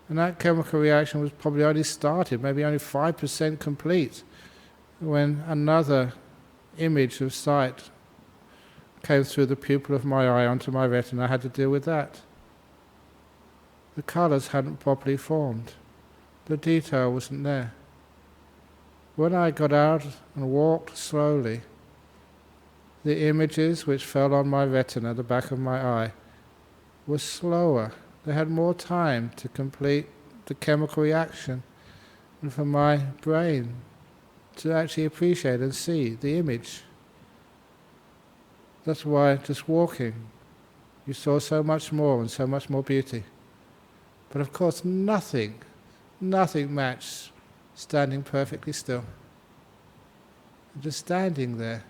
And that chemical reaction was probably only started, maybe only 5% complete, when another image of sight came through the pupil of my eye onto my retina. I had to deal with that. The colours hadn't properly formed. The detail wasn't there. When I got out and walked slowly, the images which fell on my retina, the back of my eye, were slower. They had more time to complete the chemical reaction and for my brain to actually appreciate and see the image. That's why just walking, you saw so much more and so much more beauty. But of course nothing matched standing perfectly still. Just standing there,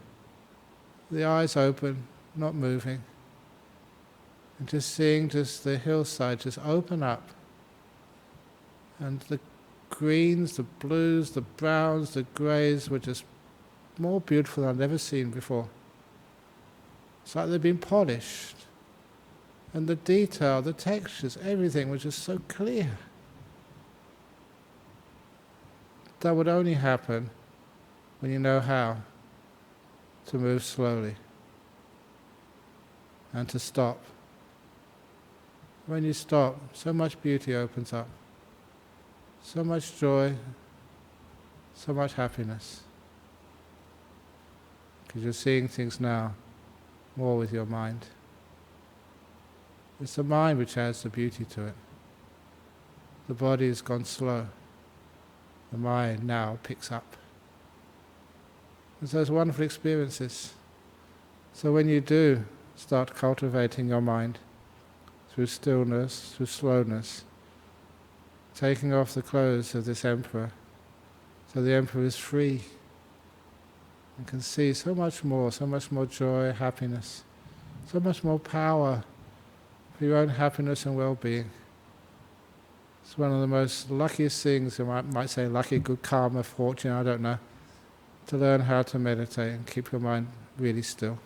the eyes open, not moving, and just seeing just the hillside just open up, and the greens, the blues, the browns, the greys were just more beautiful than I'd ever seen before. It's like they'd been polished, and the detail, the textures, everything was just so clear. That would only happen when you know how to move slowly and to stop. When you stop, so much beauty opens up, so much joy, so much happiness. Because you're seeing things now more with your mind. It's the mind which adds the beauty to it. The body has gone slow. The mind now picks up. And so it's wonderful experiences. So when you do start cultivating your mind through stillness, through slowness, taking off the clothes of this emperor, so the emperor is free and can see so much more joy, happiness, so much more power for your own happiness and well-being. It's one of the most luckiest things, you might say lucky, good karma, fortune, I don't know, to learn how to meditate and keep your mind really still.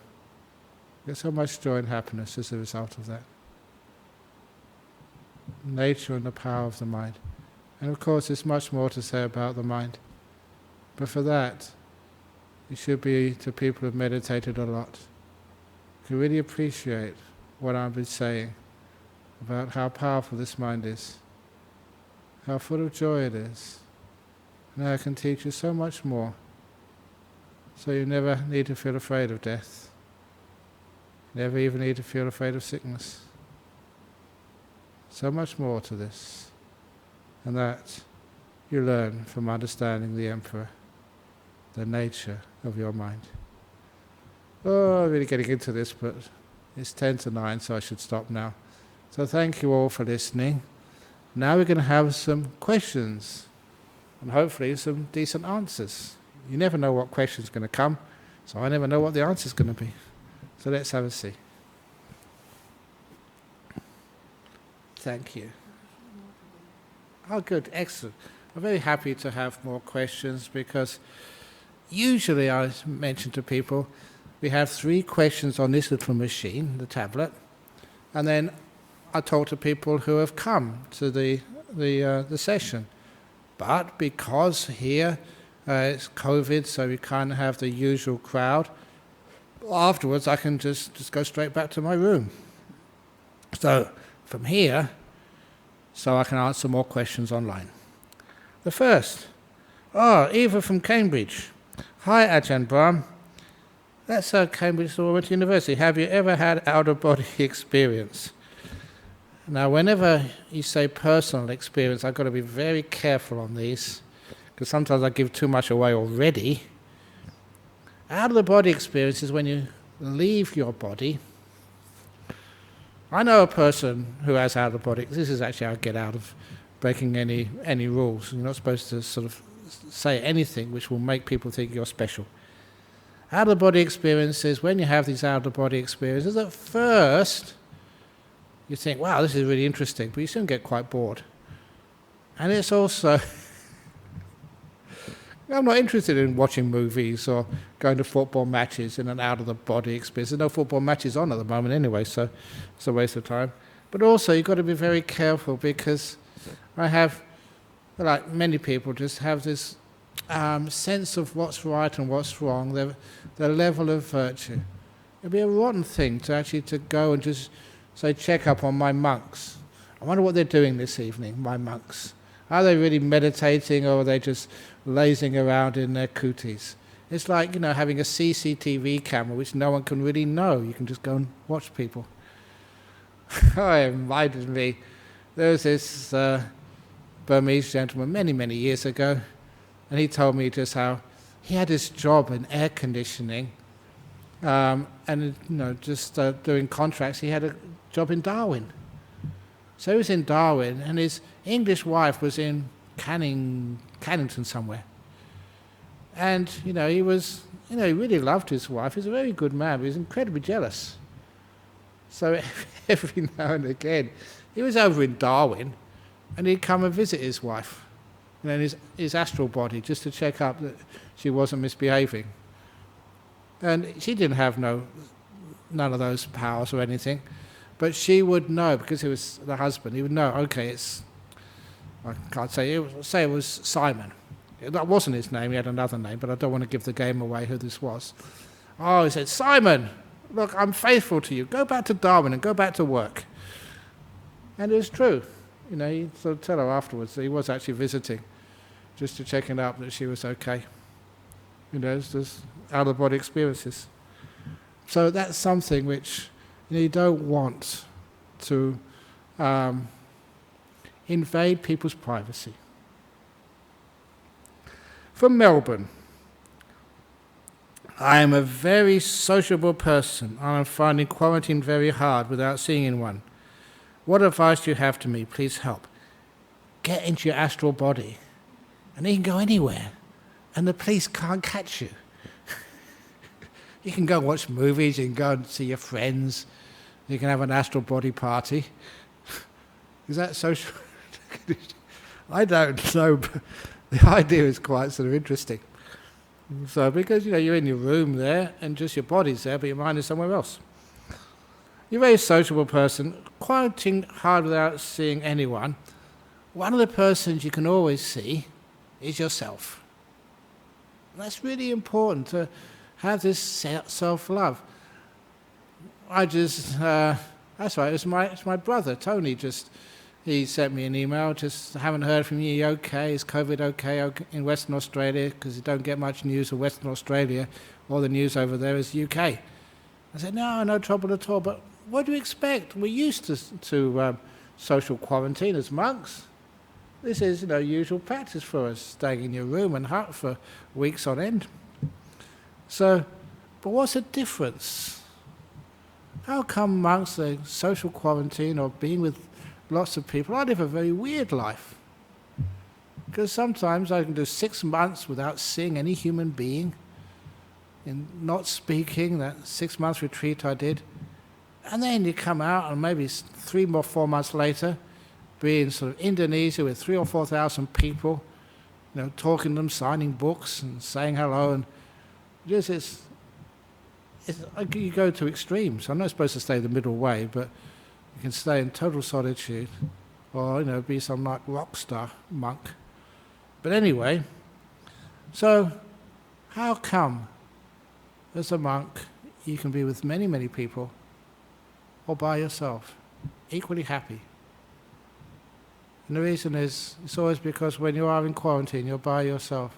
You get so much joy and happiness as a result of that. Nature and the power of the mind. And of course there's much more to say about the mind. But for that, it should be to people who've meditated a lot, who really appreciate what I've been saying about how powerful this mind is, how full of joy it is, and how it can teach you so much more, so you never need to feel afraid of death, never even need to feel afraid of sickness. So much more to this, and that you learn from understanding the emperor, the nature of your mind. Oh, I'm really getting into this, but it's 10 to 9, so I should stop now. So thank you all for listening. Now we're going to have some questions, and hopefully some decent answers. You never know what question's going to come, so I never know what the answer's going to be. So let's have a see. Thank you. Oh, good, excellent. I'm very happy to have more questions, because usually I mention to people we have 3 questions on this little machine, the tablet, and then I talk to people who have come to the session. But because here it's COVID, so we can't have the usual crowd, afterwards I can just go straight back to my room. So from here, so I can answer more questions online. The first, Eva from Cambridge. Hi Ajahn Brahm. That's Cambridge, so I went to university. Have you ever had out-of-body experience? Now, whenever you say personal experience, I've got to be very careful on these, because sometimes I give too much away already. Out-of-the-body experience is when you leave your body. I know a person who has out-of-body. This is actually how I get out of breaking any rules. You're not supposed to sort of say anything which will make people think you're special. Out-of-the-body experiences, when you have these out-of-the-body experiences, at first you think, wow, this is really interesting, but you soon get quite bored. And it's also, I'm not interested in watching movies or going to football matches in an out-of-the-body experience. There's no football matches on at the moment anyway, so it's a waste of time. But also, you've got to be very careful, because I have, like many people, just have this sense of what's right and what's wrong, the level of virtue. It'd be a rotten thing to go and just say, check up on my monks. I wonder what they're doing this evening, my monks. Are they really meditating, or are they just lazing around in their kutis? It's like, having a CCTV camera which no one can really know. You can just go and watch people. It reminded me, there was this Burmese gentleman many, many years ago, and he told me just how he had his job in air conditioning, and just doing contracts. He had a job in Darwin. So he was in Darwin, and his English wife was in Cannington somewhere. And, he was, he really loved his wife. He was a very good man, but he was incredibly jealous. So every now and again, he was over in Darwin, and he'd come and visit his wife, in his astral body, just to check up that she wasn't misbehaving. And she didn't have none of those powers or anything, but she would know, because he was the husband. He would know. Okay, I can't say it was Simon. That wasn't his name. He had another name, but I don't want to give the game away who this was. Oh, he said, Simon, look, I'm faithful to you. Go back to Darwin and go back to work. And it was true. He sort of tell her afterwards that he was actually visiting, just to check up that she was okay. It's just out-of-body experiences. So that's something which you don't want to invade people's privacy. From Melbourne. I am a very sociable person. I am finding quarantine very hard without seeing anyone. What advice do you have to me? Please help. Get into your astral body, and you can go anywhere, and the police can't catch you. You can go watch movies, you can go and see your friends, you can have an astral body party. Is that social? I don't know, but the idea is quite sort of interesting. So, because you're in your room there, and just your body's there, but your mind is somewhere else. You're a very sociable person, quarantining hard without seeing anyone. One of the persons you can always see is yourself. And that's really important to have this self-love. That's right, it's my brother, Tony, he sent me an email, just haven't heard from you, okay, is COVID okay in Western Australia, because you don't get much news of Western Australia, all the news over there is UK. I said, no trouble at all, but what do you expect? We're used to social quarantine as monks. This is usual practice for us, staying in your room and hut for weeks on end. So, but what's the difference? How come monks are social quarantine or being with lots of people? I live a very weird life. Because sometimes I can do 6 months without seeing any human being, and not speaking, that 6-month retreat I did. And then you come out and maybe 3 or 4 months later, be in sort of Indonesia with 3,000 or 4,000 people, talking to them, signing books and saying hello, and just you go to extremes. I'm not supposed to stay the middle way, but you can stay in total solitude, or be some like rock star monk. But anyway, so how come as a monk you can be with many, many people, or by yourself, equally happy? And the reason is, it's always because when you are in quarantine, you're by yourself.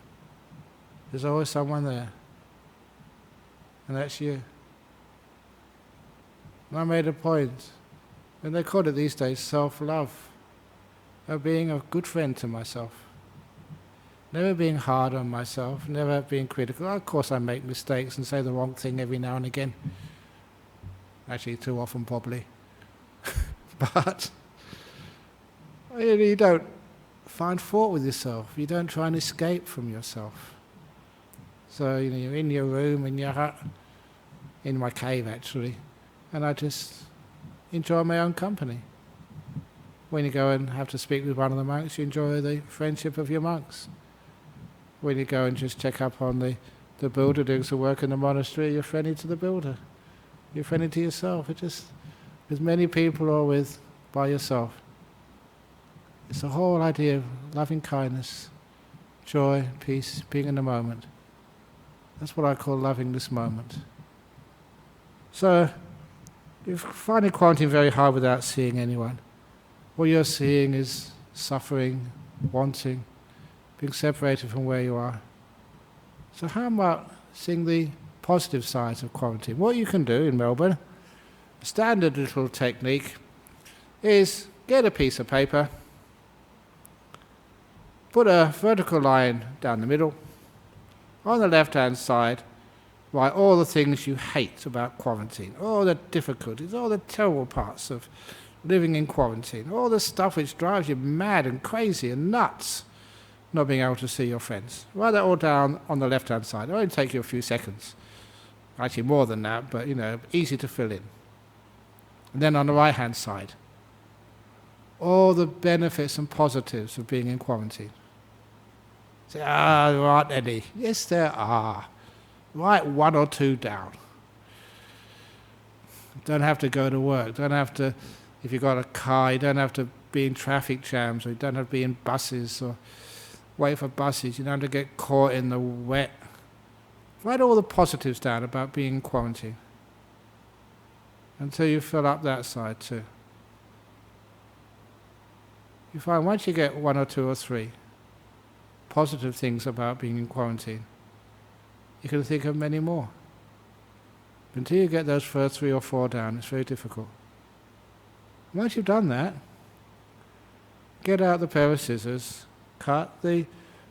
There's always someone there. And that's you. And I made a point, and they call it these days self-love, of being a good friend to myself. Never being hard on myself, never being critical. Of course I make mistakes and say the wrong thing every now and again. Actually, too often probably. But you don't find fault with yourself. You don't try and escape from yourself. So you're in your room, in your hut, in my cave actually, and I just enjoy my own company. When you go and have to speak with one of the monks, you enjoy the friendship of your monks. When you go and just check up on the builder doing some work in the monastery, you're friendly to the builder. You're friendly to yourself. As many people are with by yourself. It's the whole idea of loving kindness, joy, peace, being in the moment. That's what I call loving this moment. So, you're finding quarantine very hard without seeing anyone. What you're seeing is suffering, wanting, being separated from where you are. So how about seeing the positive sides of quarantine? What you can do in Melbourne, a standard little technique, is get a piece of paper, put a vertical line down the middle. On the left-hand side, write all the things you hate about quarantine, all the difficulties, all the terrible parts of living in quarantine, all the stuff which drives you mad and crazy and nuts, not being able to see your friends. Write that all down on the left-hand side. It only take you a few seconds. Actually more than that, but easy to fill in. And then on the right-hand side, all the benefits and positives of being in quarantine. Say, there aren't any. Yes, there are. Write 1 or 2 down. Don't have to go to work. Don't have to, if you've got a car, you don't have to be in traffic jams, or you don't have to be in buses, or wait for buses. You don't have to get caught in the wet. Write all the positives down about being in quarantine until you fill up that side too. You find once you get 1 or 2 or 3 positive things about being in quarantine, you can think of many more. Until you get those first 3 or 4 down, it's very difficult. Once you've done that, get out the pair of scissors, cut the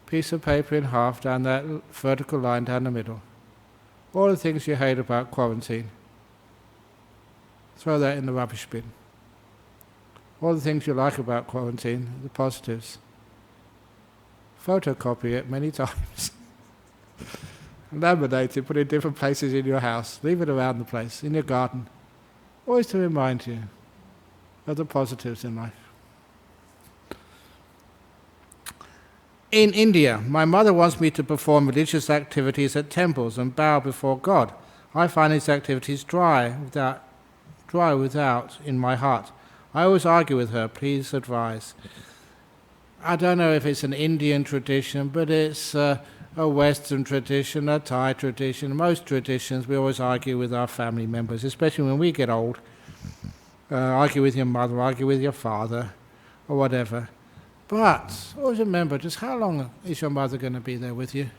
piece of paper in half down that vertical line down the middle. All the things you hate about quarantine, throw that in the rubbish bin. All the things you like about quarantine, the positives, photocopy it many times. Laminate it, put it in different places in your house, leave it around the place, in your garden, always to remind you of the positives in life. In India, my mother wants me to perform religious activities at temples and bow before God. I find these activities dry without in my heart. I always argue with her, please advise. I don't know if it's an Indian tradition, but it's a Western tradition, a Thai tradition. Most traditions, we always argue with our family members, especially when we get old. Argue with your mother, argue with your father, or whatever. But always remember, just how long is your mother going to be there with you?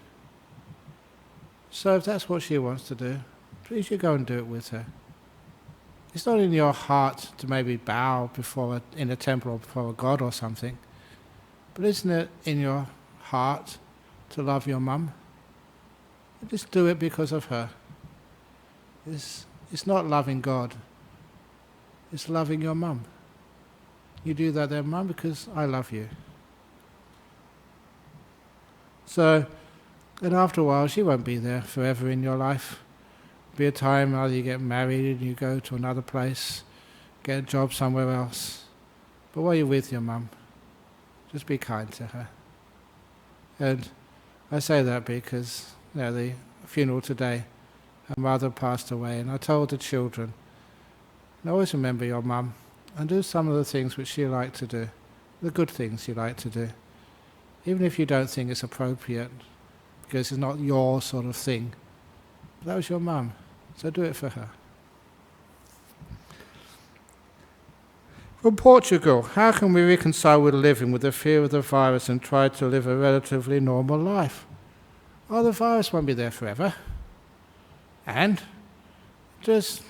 So if that's what she wants to do, please you go and do it with her. It's not in your heart to maybe bow in a temple or before a god or something, but isn't it in your heart to love your mum? Just do it because of her. It's not loving God, it's loving your mum. You do that there, mum, because I love you. So, and after a while, she won't be there forever in your life. There'll be a time either you get married and you go to another place, get a job somewhere else. But while you're with your mum, just be kind to her. And I say that because, the funeral today, her mother passed away, and I told the children, always remember your mum, and do some of the things which she liked to do, the good things you like to do, even if you don't think it's appropriate, because it's not your sort of thing. But that was your mum, so do it for her. From Portugal, how can we reconcile with living with the fear of the virus and try to live a relatively normal life? Oh, the virus won't be there forever. And just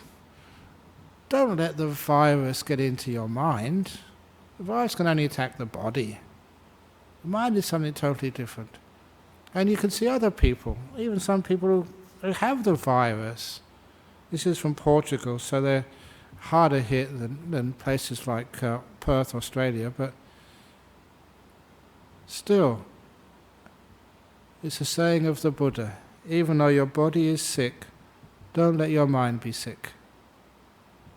don't let the virus get into your mind. The virus can only attack the body. The mind is something totally different. And you can see other people, even some people who have the virus. This is from Portugal, so they're harder hit than places like Perth, Australia, but still, it's a saying of the Buddha, even though your body is sick, don't let your mind be sick.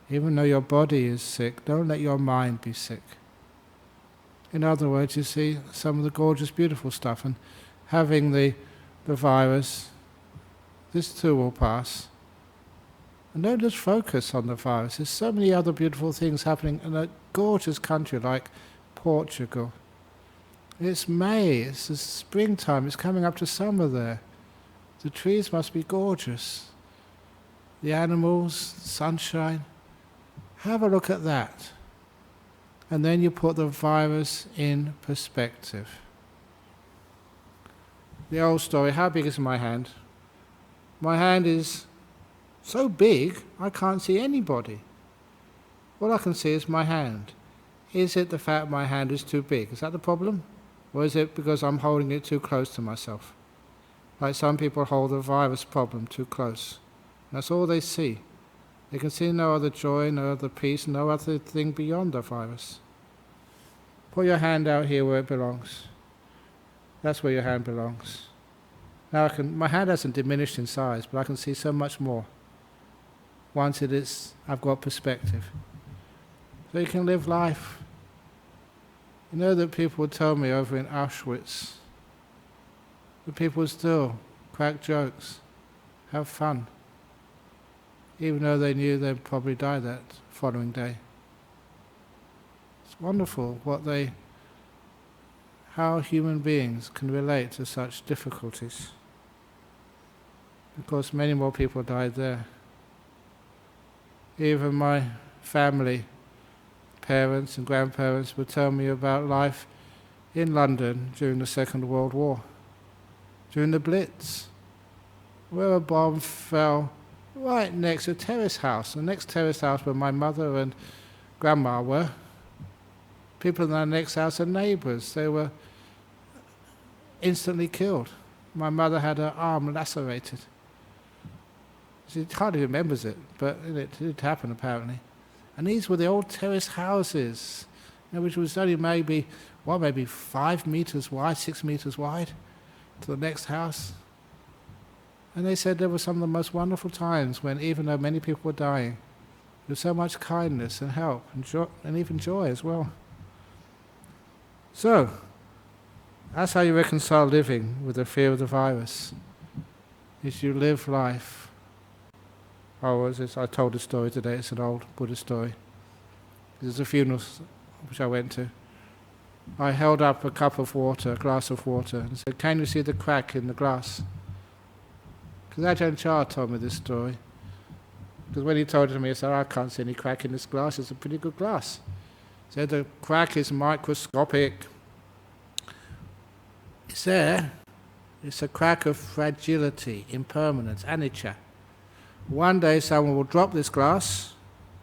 Even though your body is sick, don't let your mind be sick. In other words, you see some of the gorgeous, beautiful stuff, and having the virus, this too will pass. And don't just focus on the virus. There's so many other beautiful things happening in a gorgeous country like Portugal. It's May, it's the springtime, it's coming up to summer there. The trees must be gorgeous. The animals, the sunshine. Have a look at that. And then you put the virus in perspective. The old story, how big is my hand? My hand is so big, I can't see anybody. All I can see is my hand. Is it the fact my hand is too big? Is that the problem? Or is it because I'm holding it too close to myself? Like some people hold the virus problem too close. That's all they see. They can see no other joy, no other peace, no other thing beyond the virus. Put your hand out here where it belongs. That's where your hand belongs. Now my hand hasn't diminished in size, but I can see so much more. Once I've got perspective. So you can live life. You know that people would tell me over in Auschwitz, that people would still crack jokes, have fun, even though they knew they'd probably die that following day. It's wonderful how human beings can relate to such difficulties. Of course, many more people died there. Even my family, parents and grandparents would tell me about life in London during the Second World War, during the Blitz, where a bomb fell right next to a terrace house, the next terrace house where my mother and grandma were. People in the next house are neighbours. They were instantly killed. My mother had her arm lacerated. He hardly remembers it, but it did happen apparently. And these were the old terrace houses, which was only maybe 5 meters wide, 6 meters wide, to the next house. And they said there were some of the most wonderful times when, even though many people were dying, there was so much kindness and help and joy, and even joy as well. So, that's how you reconcile living with the fear of the virus, is you live life. I told a story today, it's an old Buddhist story. There's a funeral which I went to. I held up a glass of water, and said, "Can you see the crack in the glass?" Because Ajahn Brahm told me this story. Because when he told it to me, he said, "I can't see any crack in this glass, it's a pretty good glass." He said, "The crack is microscopic. It's there. It's a crack of fragility, impermanence, anicca. One day someone will drop this glass,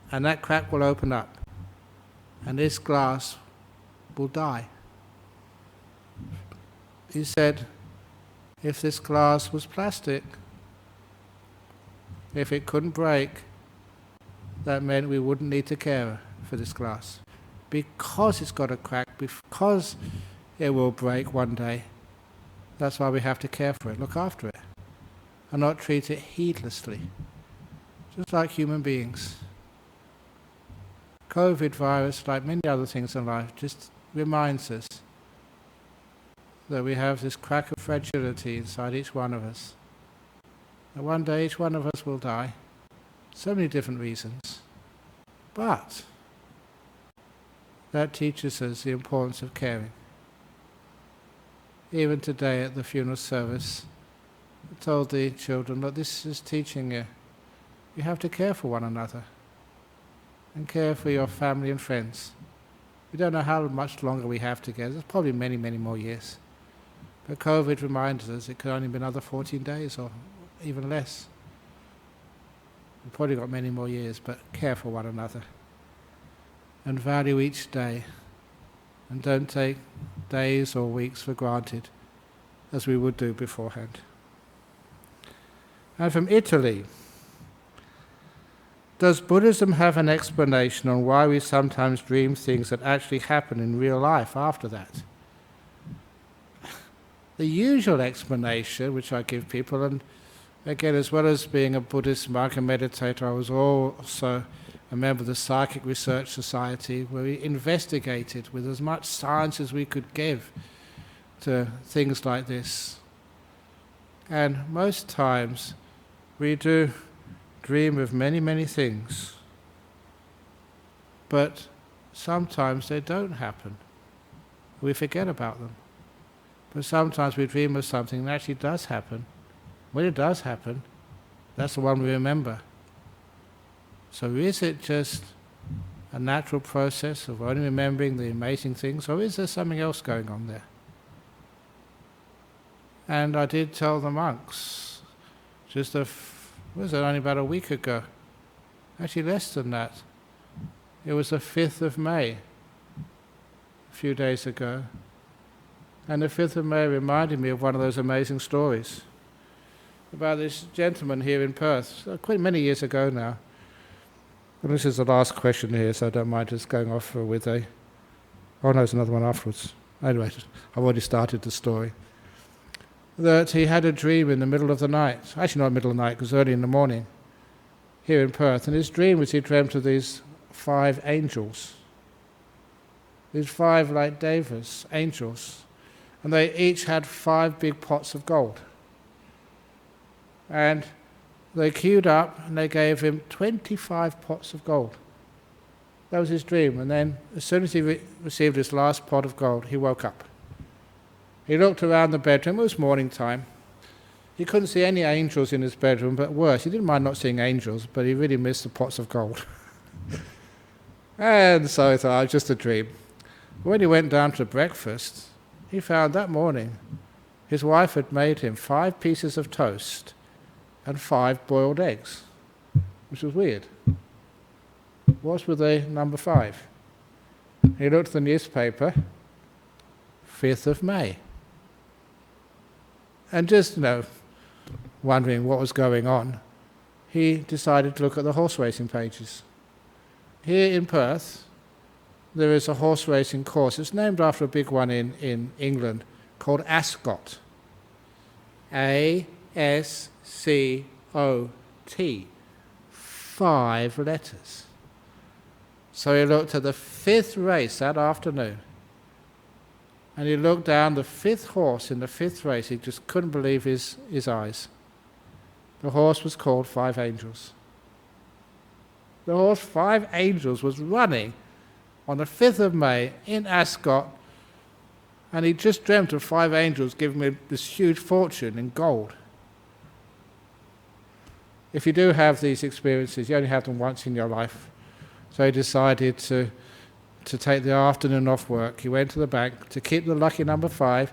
and that crack will open up, and this glass will die." He said, if this glass was plastic, if it couldn't break, that meant we wouldn't need to care for this glass. Because it's got a crack, because it will break one day, that's why we have to care for it, look after it, and not treat it heedlessly, just like human beings. COVID virus, like many other things in life, just reminds us that we have this crack of fragility inside each one of us. And one day each one of us will die. So many different reasons. But that teaches us the importance of caring. Even today at the funeral service, I told the children, look, this is teaching you. You have to care for one another. And care for your family and friends. We don't know how much longer we have together. There's probably many, many more years. But COVID reminds us it could only be another 14 days or even less. We've probably got many more years, but care for one another. And value each day. And don't take days or weeks for granted, as we would do beforehand. And from Italy, does Buddhism have an explanation on why we sometimes dream things that actually happen in real life after that? The usual explanation, which I give people, and again, as well as being a Buddhist monk and meditator, I was also a member of the Psychic Research Society, where we investigated with as much science as we could give to things like this. And most times we do dream of many, many things, but sometimes they don't happen. We forget about them. But sometimes we dream of something that actually does happen. When it does happen, that's the one we remember. So is it just a natural process of only remembering the amazing things, or is there something else going on there? And I did tell the monks, only about a week ago, actually less than that. It was the 5th of May, a few days ago. And the 5th of May reminded me of one of those amazing stories about this gentleman here in Perth, quite many years ago now. And this is the last question here, so I don't mind just going off with a... Oh no, there's another one afterwards. Anyway, I've already started the story. That he had a dream in the middle of the night. Actually not middle of the night, because early in the morning, here in Perth. And his dream was he dreamt of these 5 angels. These 5 like devas, angels. And they each had 5 big pots of gold. And they queued up and they gave him 25 pots of gold. That was his dream. And then as soon as he received his last pot of gold, he woke up. He looked around the bedroom. It was morning time. He couldn't see any angels in his bedroom, but worse, he didn't mind not seeing angels, but he really missed the pots of gold. And so he thought, just a dream. When he went down to breakfast, he found that morning his wife had made him 5 pieces of toast and 5 boiled eggs, which was weird. What's with the number 5? He looked at the newspaper, 5th of May. And just, wondering what was going on, he decided to look at the horse racing pages. Here in Perth, there is a horse racing course. It's named after a big one in England called Ascot. A-S-C-O-T. 5 letters. So he looked at the 5th race that afternoon, and he looked down the 5th horse in the 5th race. He just couldn't believe his eyes. The horse was called 5 Angels. The horse 5 Angels was running on the 5th of May in Ascot, and he just dreamt of 5 angels giving him this huge fortune in gold. If you do have these experiences, you only have them once in your life. So he decided to take the afternoon off work. He went to the bank to keep the lucky number 5,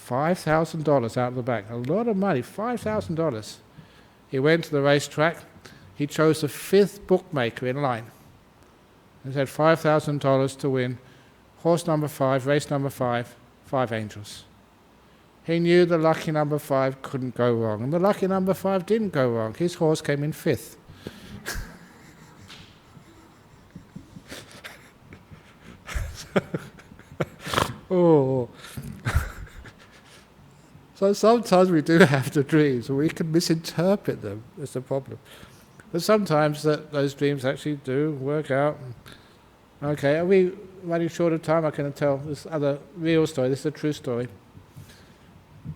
$5,000 out of the bank. A lot of money, $5,000. He went to the racetrack. He chose the 5th bookmaker in line. He said $5,000 to win. Horse number 5, race number 5, 5 Angels. He knew the lucky number 5 couldn't go wrong, and the lucky number 5 didn't go wrong. His horse came in 5th. Oh. So sometimes we do have the dreams, and we can misinterpret them. That's the problem. But sometimes those dreams actually do work out. Okay, are we running short of time? I can tell this other real story. This is a true story.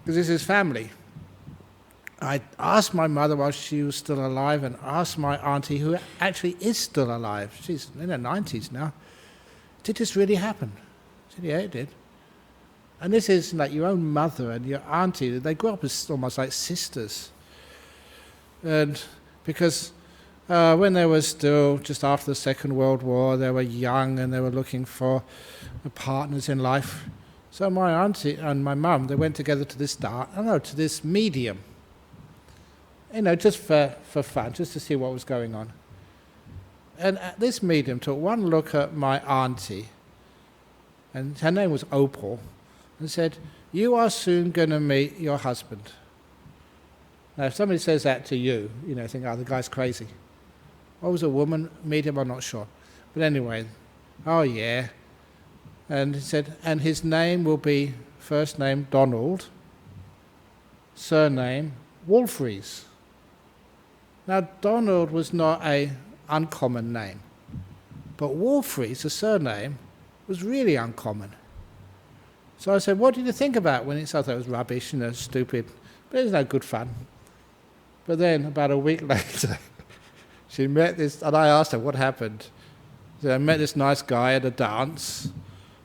Because this is family. I asked my mother while she was still alive, and asked my auntie, who actually is still alive. She's in her 90s now. Did this really happen? I said, yeah, it did. And this is like your own mother and your auntie. They grew up as almost like sisters. And because when they were still just after the Second World War, they were young and they were looking for partners in life. So my auntie and my mum, they went together to this medium. Just for fun, just to see what was going on. And this medium took one look at my auntie, and her name was Opal, and said, "You are soon going to meet your husband." Now, if somebody says that to you, think, "Oh, the guy's crazy." Or was a woman medium? I'm not sure. But anyway, oh yeah. And he said, and his name will be first name Donald, surname Wolfries. Now, Donald was not an uncommon name, but Wolfries, the surname, was really uncommon. So I said, "What did you think about it?" When I thought it was rubbish, stupid, but it was no good fun. But then, about a week later, she met this, and I asked her what happened. So I met this nice guy at a dance.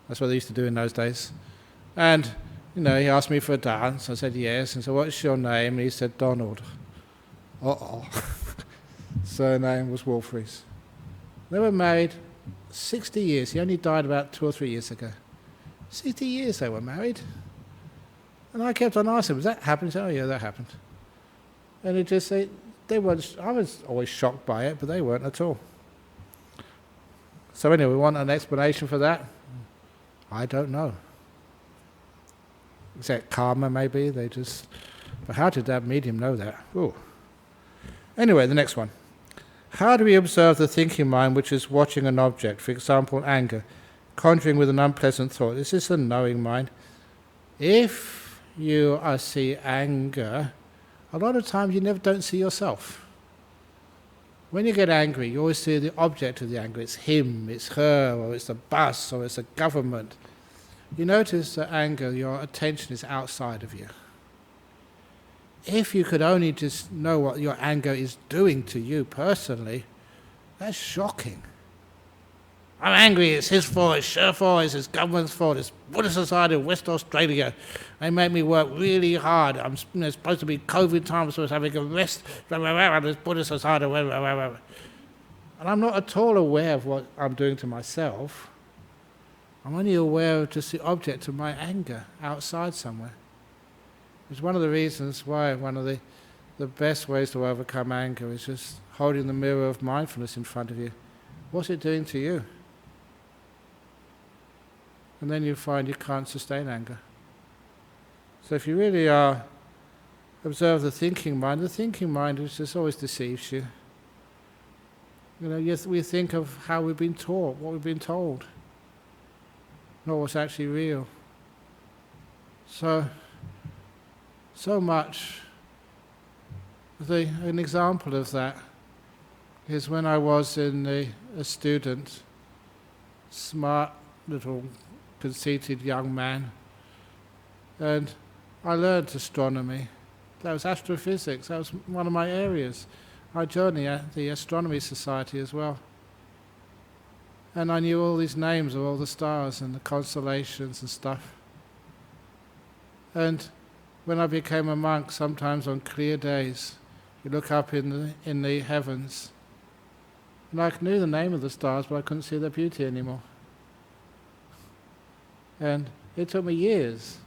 That's what they used to do in those days. And, he asked me for a dance. I said, yes. And so, "What's your name?" And he said, "Donald." Uh-oh. Surname was Wolfries. They were married 60 years. He only died about 2 or 3 years ago. 60 years they were married. And I kept on asking, "Was that happened?" He said, "Oh, yeah, that happened." And it just, they weren't, I was always shocked by it, but they weren't at all. So anyway, we want an explanation for that? I don't know. Is that karma, maybe? But how did that medium know that? Ooh. Anyway, the next one. How do we observe the thinking mind which is watching an object, for example, anger, conjuring with an unpleasant thought? Is this a knowing mind? If you see anger, a lot of times you don't see yourself. When you get angry, you always see the object of the anger. It's him, it's her, or it's the bus, or it's the government. You notice that anger, your attention is outside of you. If you could only just know what your anger is doing to you personally, that's shocking. I'm angry, it's his fault, it's her fault, it's his government's fault, it's Buddhist society of West Australia. They make me work really hard. I'm supposed to be COVID time, I'm supposed to have a rest, this Buddhist society, and I'm not at all aware of what I'm doing to myself. I'm only aware of just the object of my anger outside somewhere. It's one of the reasons why one of the best ways to overcome anger is just holding the mirror of mindfulness in front of you. What's it doing to you? And then you find you can't sustain anger. So if you really are observe the thinking mind is just always deceives you. Yes, we think of how we've been taught, what we've been told, not what's actually real. So much. An example of that is when I was a student, smart little conceited young man, and I learned astronomy. That was astrophysics, that was one of my areas. I joined the Astronomy Society as well. And I knew all these names of all the stars and the constellations and stuff. And when I became a monk, sometimes on clear days, you look up in the heavens, and I knew the name of the stars, but I couldn't see their beauty anymore. And it took me years,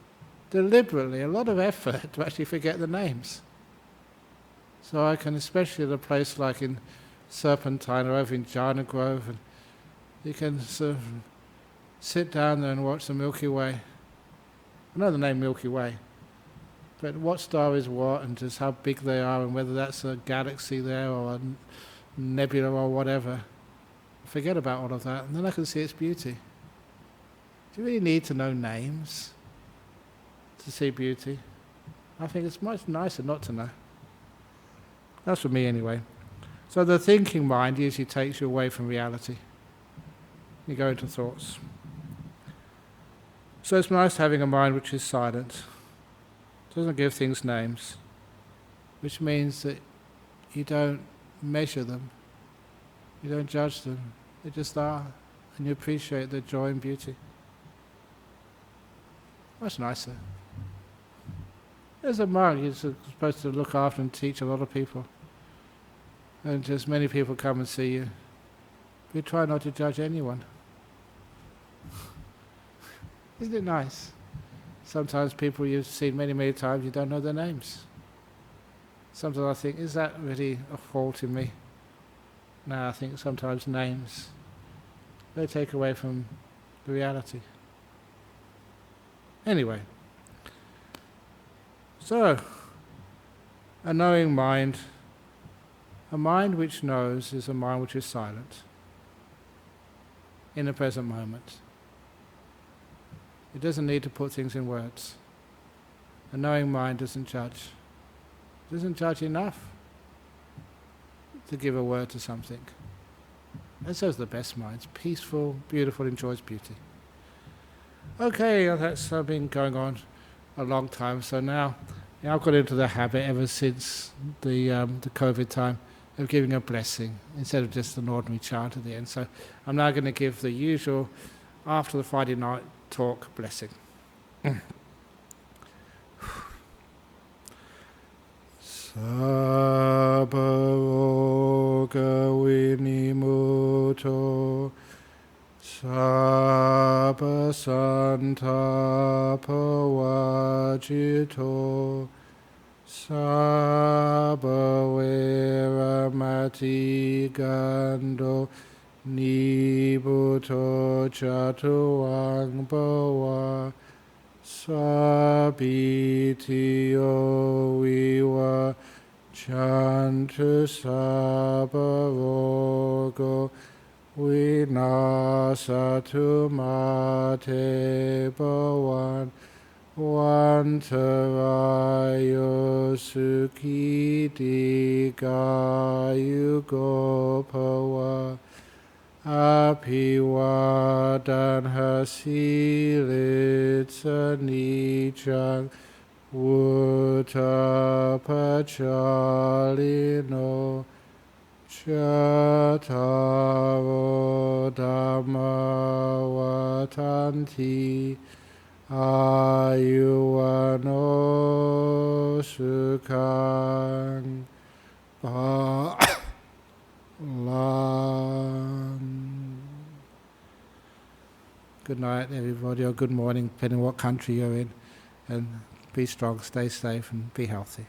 deliberately, a lot of effort to actually forget the names. So I can, especially at a place like in Serpentine or over in Jhana Grove, and you can sort of sit down there and watch the Milky Way. I know the name Milky Way, but what star is what and just how big they are and whether that's a galaxy there or a nebula or whatever. Forget about all of that, and then I can see its beauty. Do you really need to know names to see beauty? I think it's much nicer not to know. That's for me anyway. So the thinking mind usually takes you away from reality. You go into thoughts. So it's nice having a mind which is silent. Doesn't give things names, which means that you don't measure them, you don't judge them, they just are, and you appreciate their joy and beauty. Much nicer. As a monk, you're supposed to look after and teach a lot of people, and just many people come and see you. We try not to judge anyone. Isn't it nice? Sometimes people you've seen many, many times, you don't know their names. Sometimes I think, is that really a fault in me? No, I think sometimes names, they take away from the reality. Anyway, so, a knowing mind, a mind which knows is a mind which is silent in the present moment. It doesn't need to put things in words. A knowing mind doesn't judge. It doesn't judge enough to give a word to something. And so is the best minds. Peaceful, beautiful, enjoys beauty. Okay, that's been going on a long time. So now I've got into the habit ever since the COVID time of giving a blessing instead of just an ordinary chant at the end. So I'm now going to give the usual, after the Friday night talk, blessing. Sabbaroga vinimuto Sabba santapa vajito Sabba veramati gando Nibuto chatuang bhawa sabitiyo viva chantu sabbarogo vinasatu mate bhavan vantarayo sukhi dikayugo bhava Apiwadan hasilitsa nichang Uttapachalino Chataro Dhamma Vatanti Ayuano Sukhang Good night, everybody, or good morning, depending on what country you're in. And be strong, stay safe, and be healthy.